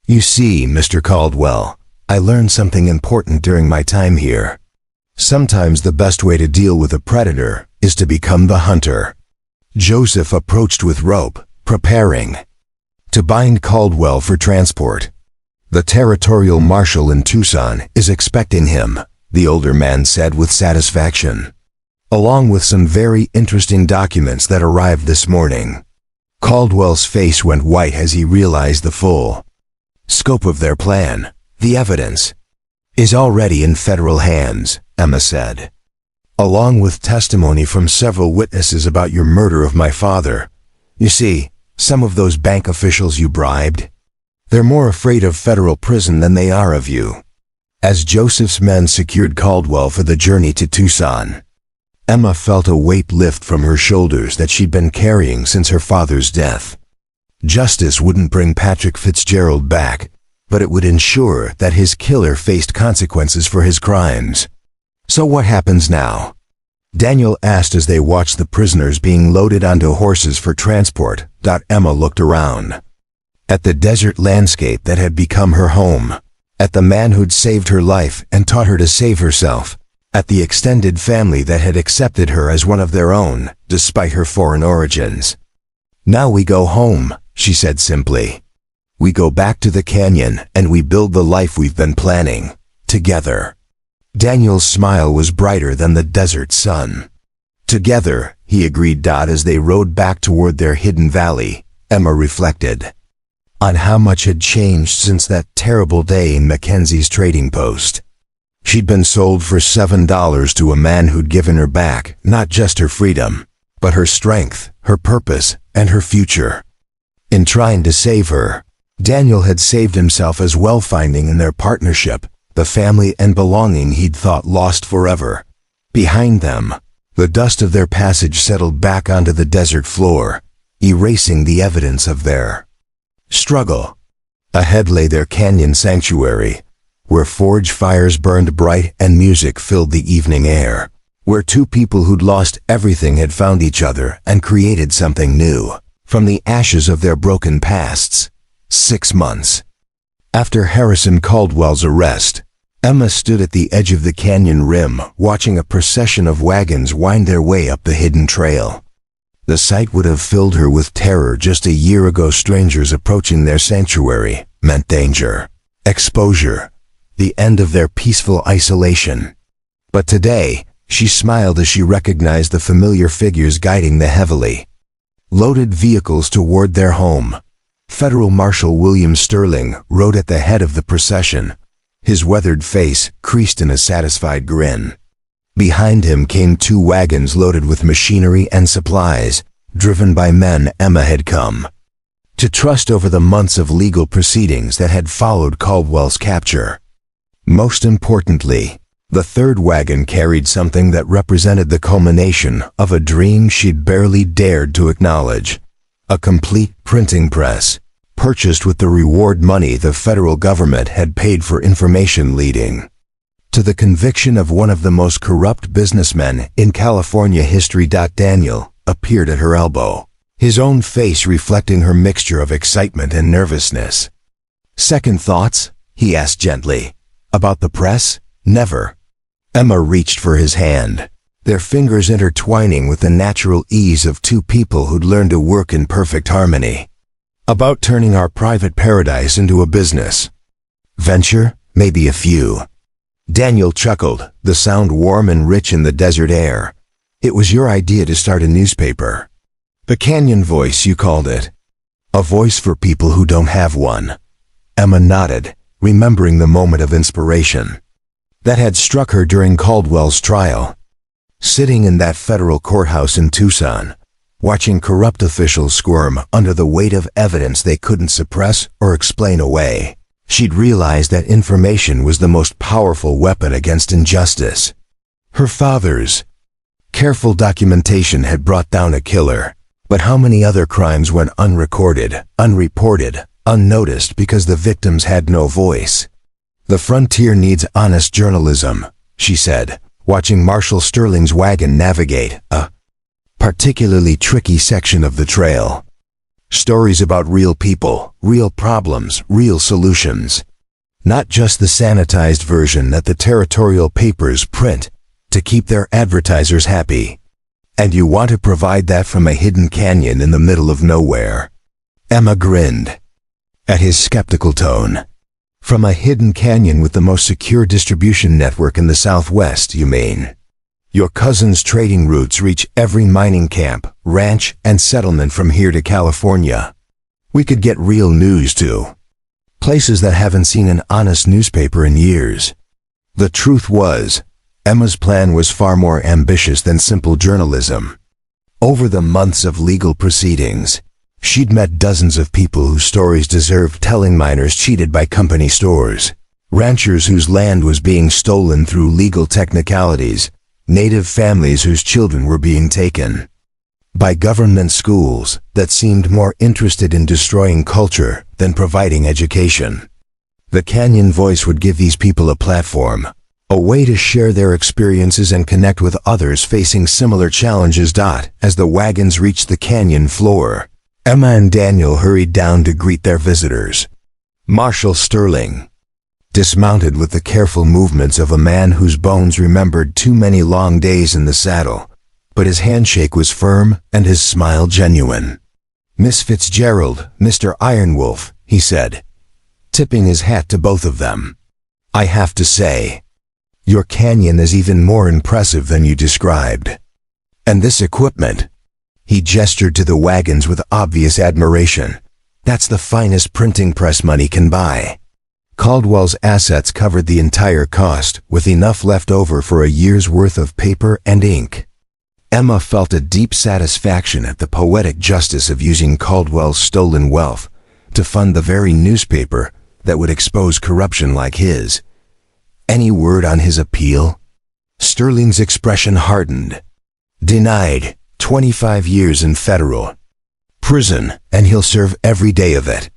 You see, Mr. Caldwell, I learned something important during my time here. Sometimes the best way to deal with a predator is to become the hunter. Joseph approached with rope, preparing to bind Caldwell for transport. The territorial marshal in Tucson is expecting him, the older man said with satisfaction, along with some very interesting documents that arrived this morning. Caldwell's face went white as he realized the full scope of their plan. The evidence is already in federal hands, Emma said, along with testimony from several witnesses about your murder of my father. You see, some of those bank officials you bribed, they're more afraid of federal prison than they are of you. As Joseph's men secured Caldwell for the journey to Tucson, Emma felt a weight lift from her shoulders that she'd been carrying since her father's death. Justice wouldn't bring Patrick Fitzgerald back, but it would ensure that his killer faced consequences for his crimes. So what happens now? Daniel asked as they watched the prisoners being loaded onto horses for transport. Emma looked around at the desert landscape that had become her home, at the man who'd saved her life and taught her to save herself, at the extended family that had accepted her as one of their own, despite her foreign origins. "Now we go home," she said simply. "We go back to the canyon and we build the life we've been planning, together." Daniel's smile was brighter than the desert sun. "Together," he agreed. As they rode back toward their hidden valley, Emma reflected on how much had changed since that terrible day in Mackenzie's trading post. She'd been sold for $7 to a man who'd given her back not just her freedom, but her strength, her purpose, and her future. In trying to save her, Daniel had saved himself as well, finding in their partnership the family and belonging he'd thought lost forever. Behind them, the dust of their passage settled back onto the desert floor, erasing the evidence of their struggle. Ahead lay their canyon sanctuary, where forge fires burned bright and music filled the evening air, where two people who'd lost everything had found each other and created something new, from the ashes of their broken pasts. 6 months after Harrison Caldwell's arrest, Emma stood at the edge of the canyon rim, watching a procession of wagons wind their way up the hidden trail. The sight would have filled her with terror just a year ago. Strangers approaching their sanctuary meant danger, exposure, the end of their peaceful isolation. But today, she smiled as she recognized the familiar figures guiding the heavily loaded vehicles toward their home. Federal Marshal William Sterling rode at the head of the procession, his weathered face creased in a satisfied grin. Behind him came 2 wagons loaded with machinery and supplies, driven by men Emma had come to trust over the months of legal proceedings that had followed Caldwell's capture. Most importantly, the 3rd wagon carried something that represented the culmination of a dream she'd barely dared to acknowledge: a complete printing press, purchased with the reward money the federal government had paid for information leading to the conviction of one of the most corrupt businessmen in California history. Daniel appeared at her elbow, his own face reflecting her mixture of excitement and nervousness. "Second thoughts?" he asked gently. "About the press?" "Never." Emma reached for his hand, their fingers intertwining with the natural ease of 2 people who'd learned to work in perfect harmony. "About turning our private paradise into a business venture, maybe a few." Daniel chuckled, the sound warm and rich in the desert air. "It was your idea to start a newspaper. The Canyon Voice, you called it. A voice for people who don't have one." Emma nodded, remembering the moment of inspiration that had struck her during Caldwell's trial. Sitting in that federal courthouse in Tucson, watching corrupt officials squirm under the weight of evidence they couldn't suppress or explain away, she'd realized that information was the most powerful weapon against injustice. Her father's careful documentation had brought down a killer, but how many other crimes went unrecorded, unreported, unnoticed because the victims had no voice? "The frontier needs honest journalism," she said, watching Marshal Sterling's wagon navigate a particularly tricky section of the trail. "Stories about real people, real problems, real solutions. Not just the sanitized version that the territorial papers print to keep their advertisers happy. And you want to provide that from a hidden canyon in the middle of nowhere." Emma grinned at his skeptical tone. "From a hidden canyon with the most secure distribution network in the Southwest, you mean? Your cousin's trading routes reach every mining camp, ranch, and settlement from here to California. We could get real news too. Places that haven't seen an honest newspaper in years." The truth was, Emma's plan was far more ambitious than simple journalism. Over the months of legal proceedings, she'd met dozens of people whose stories deserved telling: miners cheated by company stores, ranchers whose land was being stolen through legal technicalities, native families whose children were being taken by government schools that seemed more interested in destroying culture than providing education. The Canyon Voice would give these people a platform, a way to share their experiences and connect with others facing similar challenges. As the wagons reached the canyon floor, Emma and Daniel hurried down to greet their visitors. Marshal Sterling dismounted with the careful movements of a man whose bones remembered too many long days in the saddle, but his handshake was firm and his smile genuine. "Miss Fitzgerald, Mr. Ironwolf," he said, tipping his hat to both of them. "I have to say, your canyon is even more impressive than you described. And this equipment," he gestured to the wagons with obvious admiration, "that's the finest printing press money can buy." Caldwell's assets covered the entire cost, with enough left over for a year's worth of paper and ink. Emma felt a deep satisfaction at the poetic justice of using Caldwell's stolen wealth to fund the very newspaper that would expose corruption like his. Any word on his appeal? Sterling's expression hardened. "Denied. 25 years in federal prison, and he'll serve every day of it."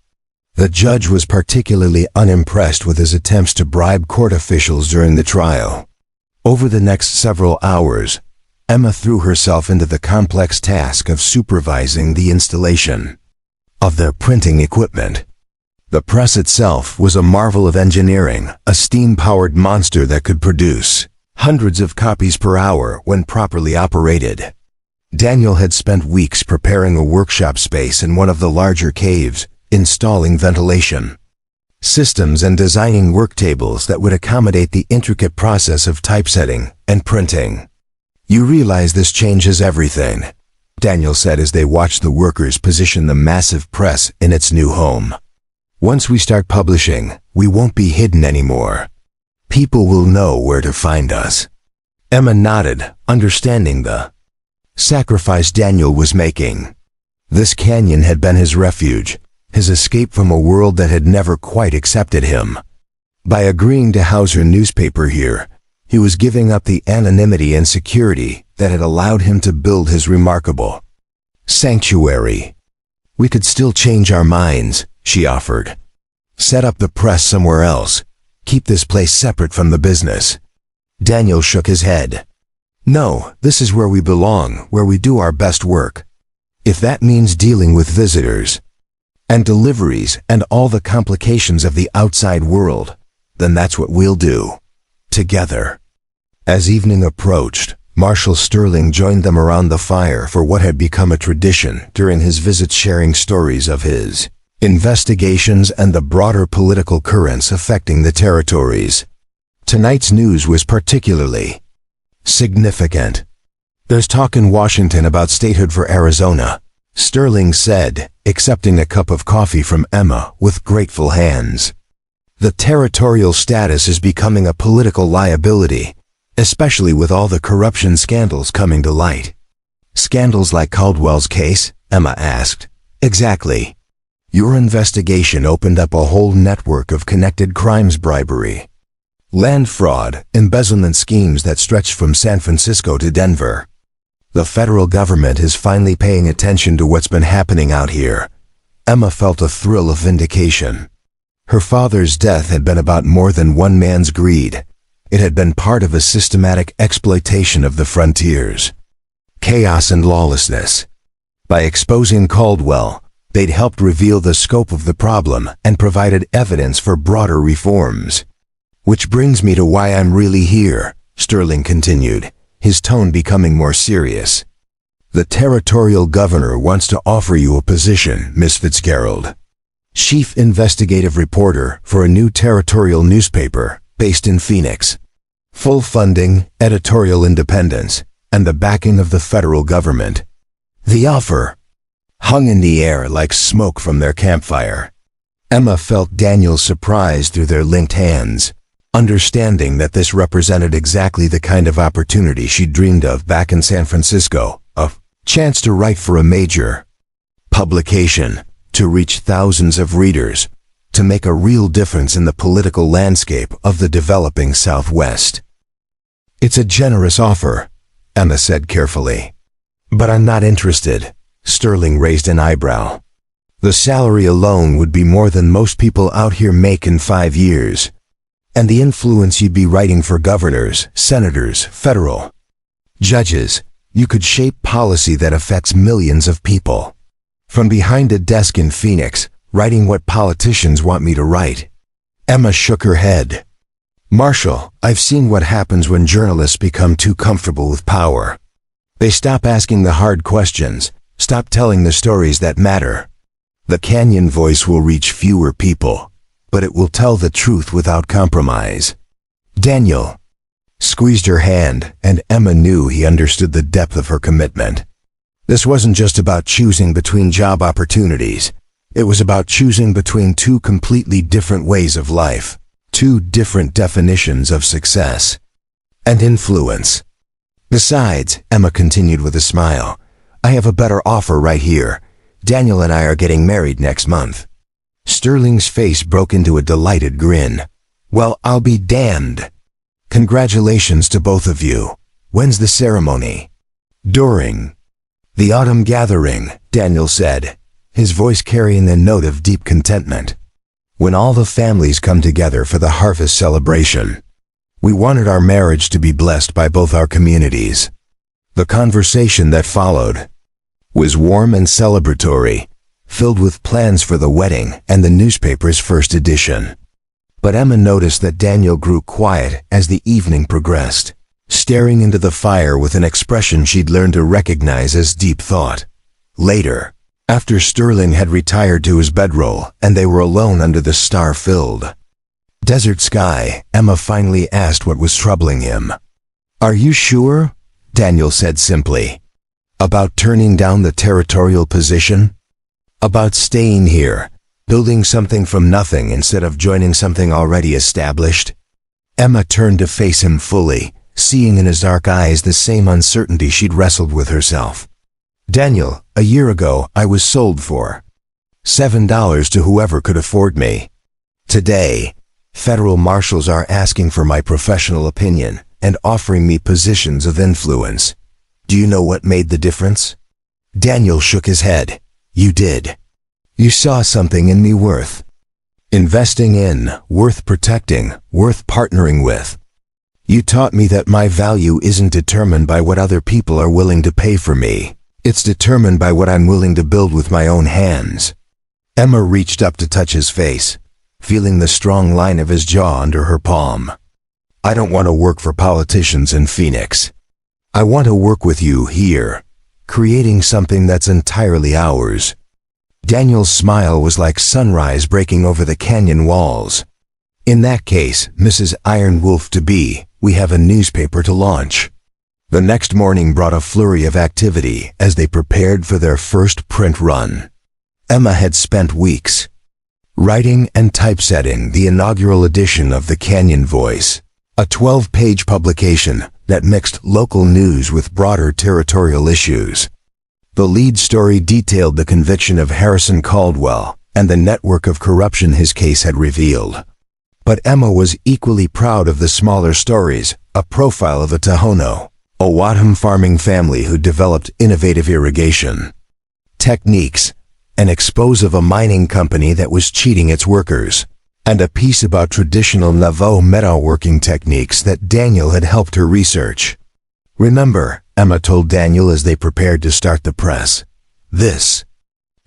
The judge was particularly unimpressed with his attempts to bribe court officials during the trial. Over the next several hours, Emma threw herself into the complex task of supervising the installation of the printing equipment. The press itself was a marvel of engineering, a steam-powered monster that could produce hundreds of copies per hour when properly operated. Daniel had spent weeks preparing a workshop space in one of the larger caves, installing ventilation systems and designing work tables that would accommodate the intricate process of typesetting and printing. "You realize this changes everything," Daniel said as they watched the workers position the massive press in its new home. "Once we start publishing, we won't be hidden anymore. People will know where to find us." Emma nodded, understanding the sacrifice Daniel was making. This canyon had been his refuge, his escape from a world that had never quite accepted him. By agreeing to house her newspaper here, he was giving up the anonymity and security that had allowed him to build his remarkable sanctuary. "We could still change our minds," she offered. "Set up the press somewhere else. Keep this place separate from the business." Daniel shook his head. "No, this is where we belong, where we do our best work. If that means dealing with visitors and deliveries and all the complications of the outside world, then that's what we'll do. Together." As evening approached, Marshal Sterling joined them around the fire for what had become a tradition during his visits, sharing stories of his investigations and the broader political currents affecting the territories. Tonight's news was particularly significant. "There's talk in Washington about statehood for Arizona," Sterling said, accepting a cup of coffee from Emma with grateful hands. "The territorial status is becoming a political liability, especially with all the corruption scandals coming to light." "Scandals like Caldwell's case?" Emma asked. "Exactly. Your investigation opened up a whole network of connected crimes: bribery, land fraud, embezzlement schemes that stretched from San Francisco to Denver. The federal government is finally paying attention to what's been happening out here." Emma felt a thrill of vindication. Her father's death had been about more than one man's greed. It had been part of a systematic exploitation of the frontiers, chaos and lawlessness. By exposing Caldwell, they'd helped reveal the scope of the problem and provided evidence for broader reforms. "Which brings me to why I'm really here," Sterling continued, his tone becoming more serious. "The territorial governor wants to offer you a position, Miss Fitzgerald. Chief investigative reporter for a new territorial newspaper based in Phoenix. Full funding, editorial independence, and the backing of the federal government." The offer hung in the air like smoke from their campfire. Emma felt Daniel's surprise through their linked hands, understanding that this represented exactly the kind of opportunity she'd dreamed of back in San Francisco, a chance to write for a major publication, to reach thousands of readers, to make a real difference in the political landscape of the developing Southwest. "It's a generous offer," Emma said carefully. "But I'm not interested." Sterling raised an eyebrow. "The salary alone would be more than most people out here make in 5 years. And the influence you'd be writing for governors, senators, federal judges. You could shape policy that affects millions of people. From behind a desk in Phoenix, writing what politicians want me to write." Emma shook her head. Marshall, I've seen what happens when journalists become too comfortable with power. They stop asking the hard questions, stop telling the stories that matter. The Canyon voice will reach fewer people, but it will tell the truth without compromise. Daniel squeezed her hand, and Emma knew he understood the depth of her commitment. This wasn't just about choosing between job opportunities. It was about choosing between two completely different ways of life, two different definitions of success and influence. Besides, Emma continued with a smile, I have a better offer right here. Daniel and I are getting married next month. Sterling's face broke into a delighted grin. Well, I'll be damned. Congratulations to both of you. When's the ceremony? During the autumn gathering, Daniel said, his voice carrying a note of deep contentment. When all the families come together for the harvest celebration. We wanted our marriage to be blessed by both our communities. The conversation that followed was warm and celebratory, filled with plans for the wedding and the newspaper's first edition. But Emma noticed that Daniel grew quiet as the evening progressed, staring into the fire with an expression she'd learned to recognize as deep thought. Later, after Sterling had retired to his bedroll and they were alone under the star-filled desert sky, Emma finally asked what was troubling him. Are you sure? Daniel said simply. About turning down the territorial position? About staying here, building something from nothing instead of joining something already established? Emma turned to face him fully, seeing in his dark eyes the same uncertainty she'd wrestled with herself. Daniel, a year ago, I was sold for $7 to whoever could afford me. Today, federal marshals are asking for my professional opinion and offering me positions of influence. Do you know what made the difference? Daniel shook his head. You did. You saw something in me worth investing in, worth protecting, worth partnering with. You taught me that my value isn't determined by what other people are willing to pay for me. It's determined by what I'm willing to build with my own hands. Emma reached up to touch his face, feeling the strong line of his jaw under her palm. I don't want to work for politicians in Phoenix. I want to work with you here, creating something that's entirely ours. Daniel's smile was like sunrise breaking over the canyon walls. In that case, Mrs. Iron Wolf-to-be, we have a newspaper to launch. The next morning brought a flurry of activity as they prepared for their first print run. Emma had spent weeks writing and typesetting the inaugural edition of the Canyon Voice, a 12-page publication that mixed local news with broader territorial issues. The lead story detailed the conviction of Harrison Caldwell and the network of corruption his case had revealed. But Emma was equally proud of the smaller stories, a profile of a Tohono, a Wadham farming family who developed innovative irrigation techniques, an expose of a mining company that was cheating its workers, and a piece about traditional Navajo metalworking techniques that Daniel had helped her research. Remember, Emma told Daniel as they prepared to start the press, this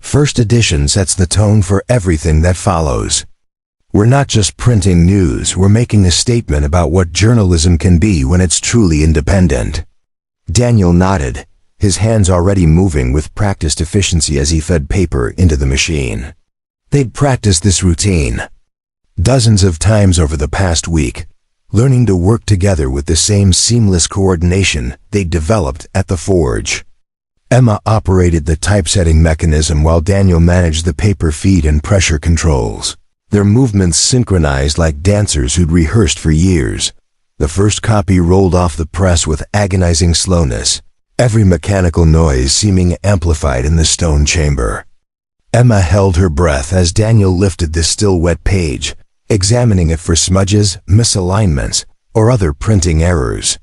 first edition sets the tone for everything that follows. We're not just printing news, we're making a statement about what journalism can be when it's truly independent. Daniel nodded, his hands already moving with practiced efficiency as he fed paper into the machine. They'd practiced this routine dozens of times over the past week, learning to work together with the same seamless coordination they'd developed at the forge. Emma operated the typesetting mechanism while Daniel managed the paper feed and pressure controls, their movements synchronized like dancers who'd rehearsed for years. The first copy rolled off the press with agonizing slowness, every mechanical noise seeming amplified in the stone chamber. Emma held her breath as Daniel lifted the still wet page, examining it for smudges, misalignments, or other printing errors.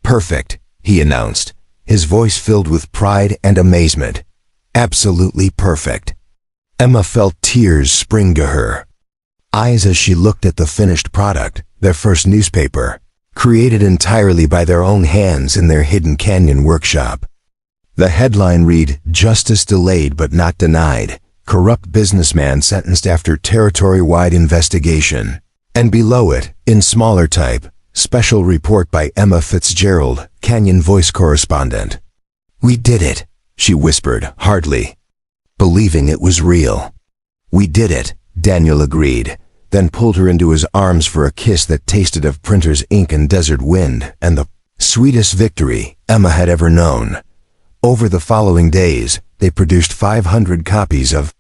Perfect, he announced, his voice filled with pride and amazement. Absolutely perfect. Emma felt tears spring to her eyes as she looked at the finished product, their first newspaper, created entirely by their own hands in their hidden canyon workshop. The headline read, "Justice delayed but not denied. Corrupt businessman sentenced after territory-wide investigation." And below it, in smaller type, special report by Emma Fitzgerald, Canyon Voice correspondent. "We did it," she whispered, hardly believing it was real. "We did it," Daniel agreed, then pulled her into his arms for a kiss that tasted of printer's ink and desert wind, and the sweetest victory Emma had ever known. Over the following days, they produced 500 copies of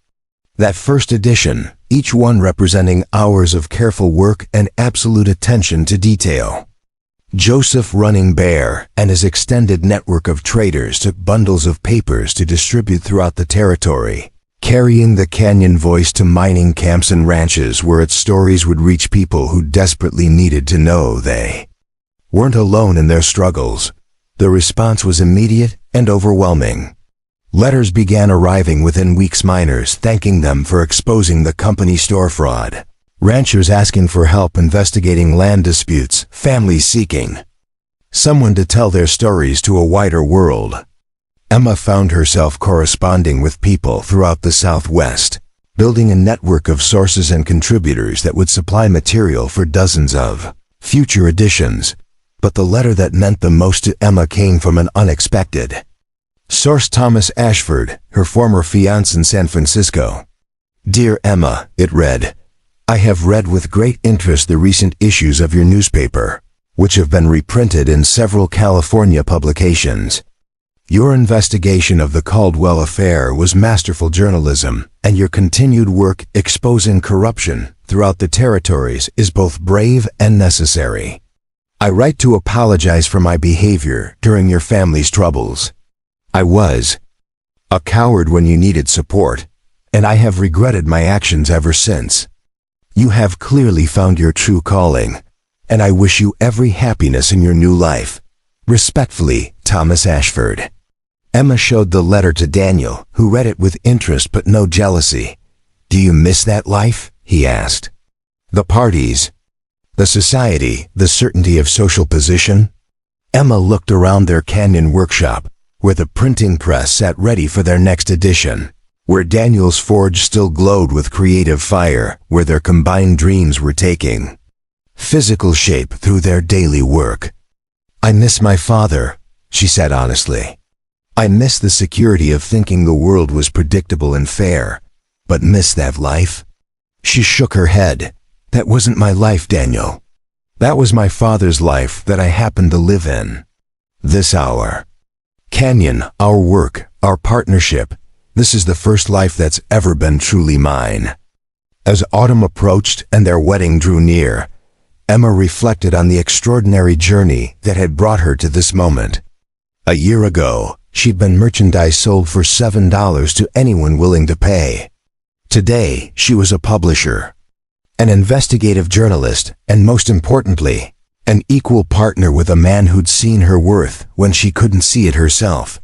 that first edition, each one representing hours of careful work and absolute attention to detail. Joseph Running Bear and his extended network of traders took bundles of papers to distribute throughout the territory, carrying the Canyon Voice to mining camps and ranches where its stories would reach people who desperately needed to know they weren't alone in their struggles. The response was immediate and overwhelming. Letters began arriving within weeks, miners thanking them for exposing the company store fraud, ranchers asking for help investigating land disputes, families seeking someone to tell their stories to a wider world. Emma found herself corresponding with people throughout the Southwest, building a network of sources and contributors that would supply material for dozens of future editions. But the letter that meant the most to Emma came from an unexpected source: Thomas Ashford, her former fiancé in San Francisco. "Dear Emma," it read, "I have read with great interest the recent issues of your newspaper, which have been reprinted in several California publications. Your investigation of the Caldwell affair was masterful journalism, and your continued work exposing corruption throughout the territories is both brave and necessary. I write to apologize for my behavior during your family's troubles. I was a coward when you needed support, and I have regretted my actions ever since. You have clearly found your true calling, and I wish you every happiness in your new life. Respectfully, Thomas Ashford." Emma showed the letter to Daniel, who read it with interest but no jealousy. "Do you miss that life?" he asked. "The parties, the society, the certainty of social position?" Emma looked around their Canyon workshop, where the printing press sat ready for their next edition, where Daniel's forge still glowed with creative fire, where their combined dreams were taking physical shape through their daily work. "I miss my father," she said honestly. "I miss the security of thinking the world was predictable and fair, but miss that life." She shook her head. "That wasn't my life, Daniel. That was my father's life that I happened to live in. This hour. Canyon, our work, our partnership, this is the first life that's ever been truly mine." As autumn approached and their wedding drew near, Emma reflected on the extraordinary journey that had brought her to this moment. A year ago, she'd been merchandise sold for $7 to anyone willing to pay. Today, she was a publisher, an investigative journalist, and most importantly, an equal partner with a man who'd seen her worth when she couldn't see it herself.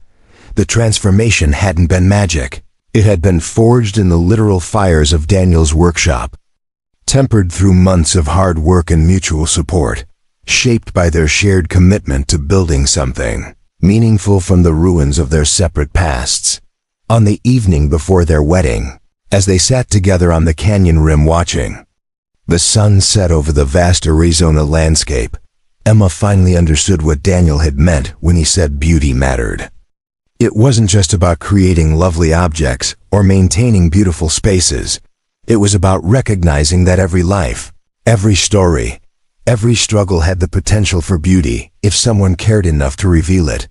The transformation hadn't been magic. It had been forged in the literal fires of Daniel's workshop, tempered through months of hard work and mutual support, shaped by their shared commitment to building something meaningful from the ruins of their separate pasts. On the evening before their wedding, as they sat together on the canyon rim watching the sun set over the vast Arizona landscape, Emma finally understood what Daniel had meant when he said beauty mattered. It wasn't just about creating lovely objects or maintaining beautiful spaces. It was about recognizing that every life, every story, every struggle had the potential for beauty if someone cared enough to reveal it.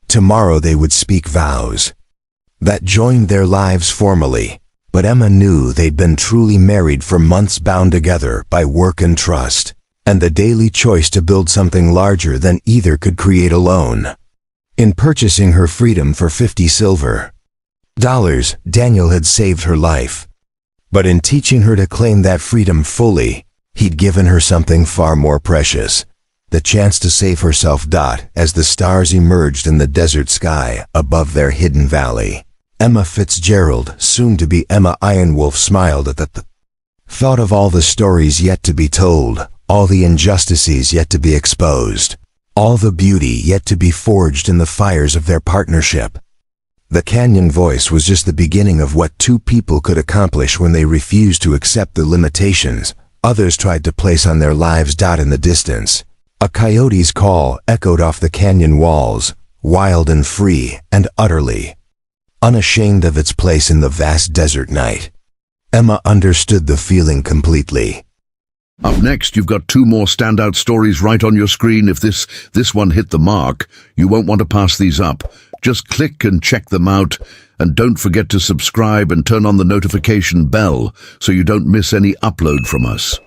Tomorrow they would speak vows that joined their lives formally, but Emma knew they'd been truly married for months, bound together by work and trust, and the daily choice to build something larger than either could create alone. In purchasing her freedom for $50 silver, Daniel had saved her life. But in teaching her to claim that freedom fully, he'd given her something far more precious, the chance to save herself. As the stars emerged in the desert sky above their hidden valley, Emma Fitzgerald, soon to be Emma Ironwolf, smiled at the thought of all the stories yet to be told, all the injustices yet to be exposed, all the beauty yet to be forged in the fires of their partnership. The Canyon Voice was just the beginning of what two people could accomplish when they refused to accept the limitations Others tried to place on their lives. In the distance, a coyote's call echoed off the canyon walls, wild and free and utterly unashamed of its place in the vast desert night. Emma understood the feeling completely. Up next, you've got two more standout stories right on your screen. If this one hit the mark, you won't want to pass these up. Just click and check them out. And don't forget to subscribe and turn on the notification bell so you don't miss any upload from us.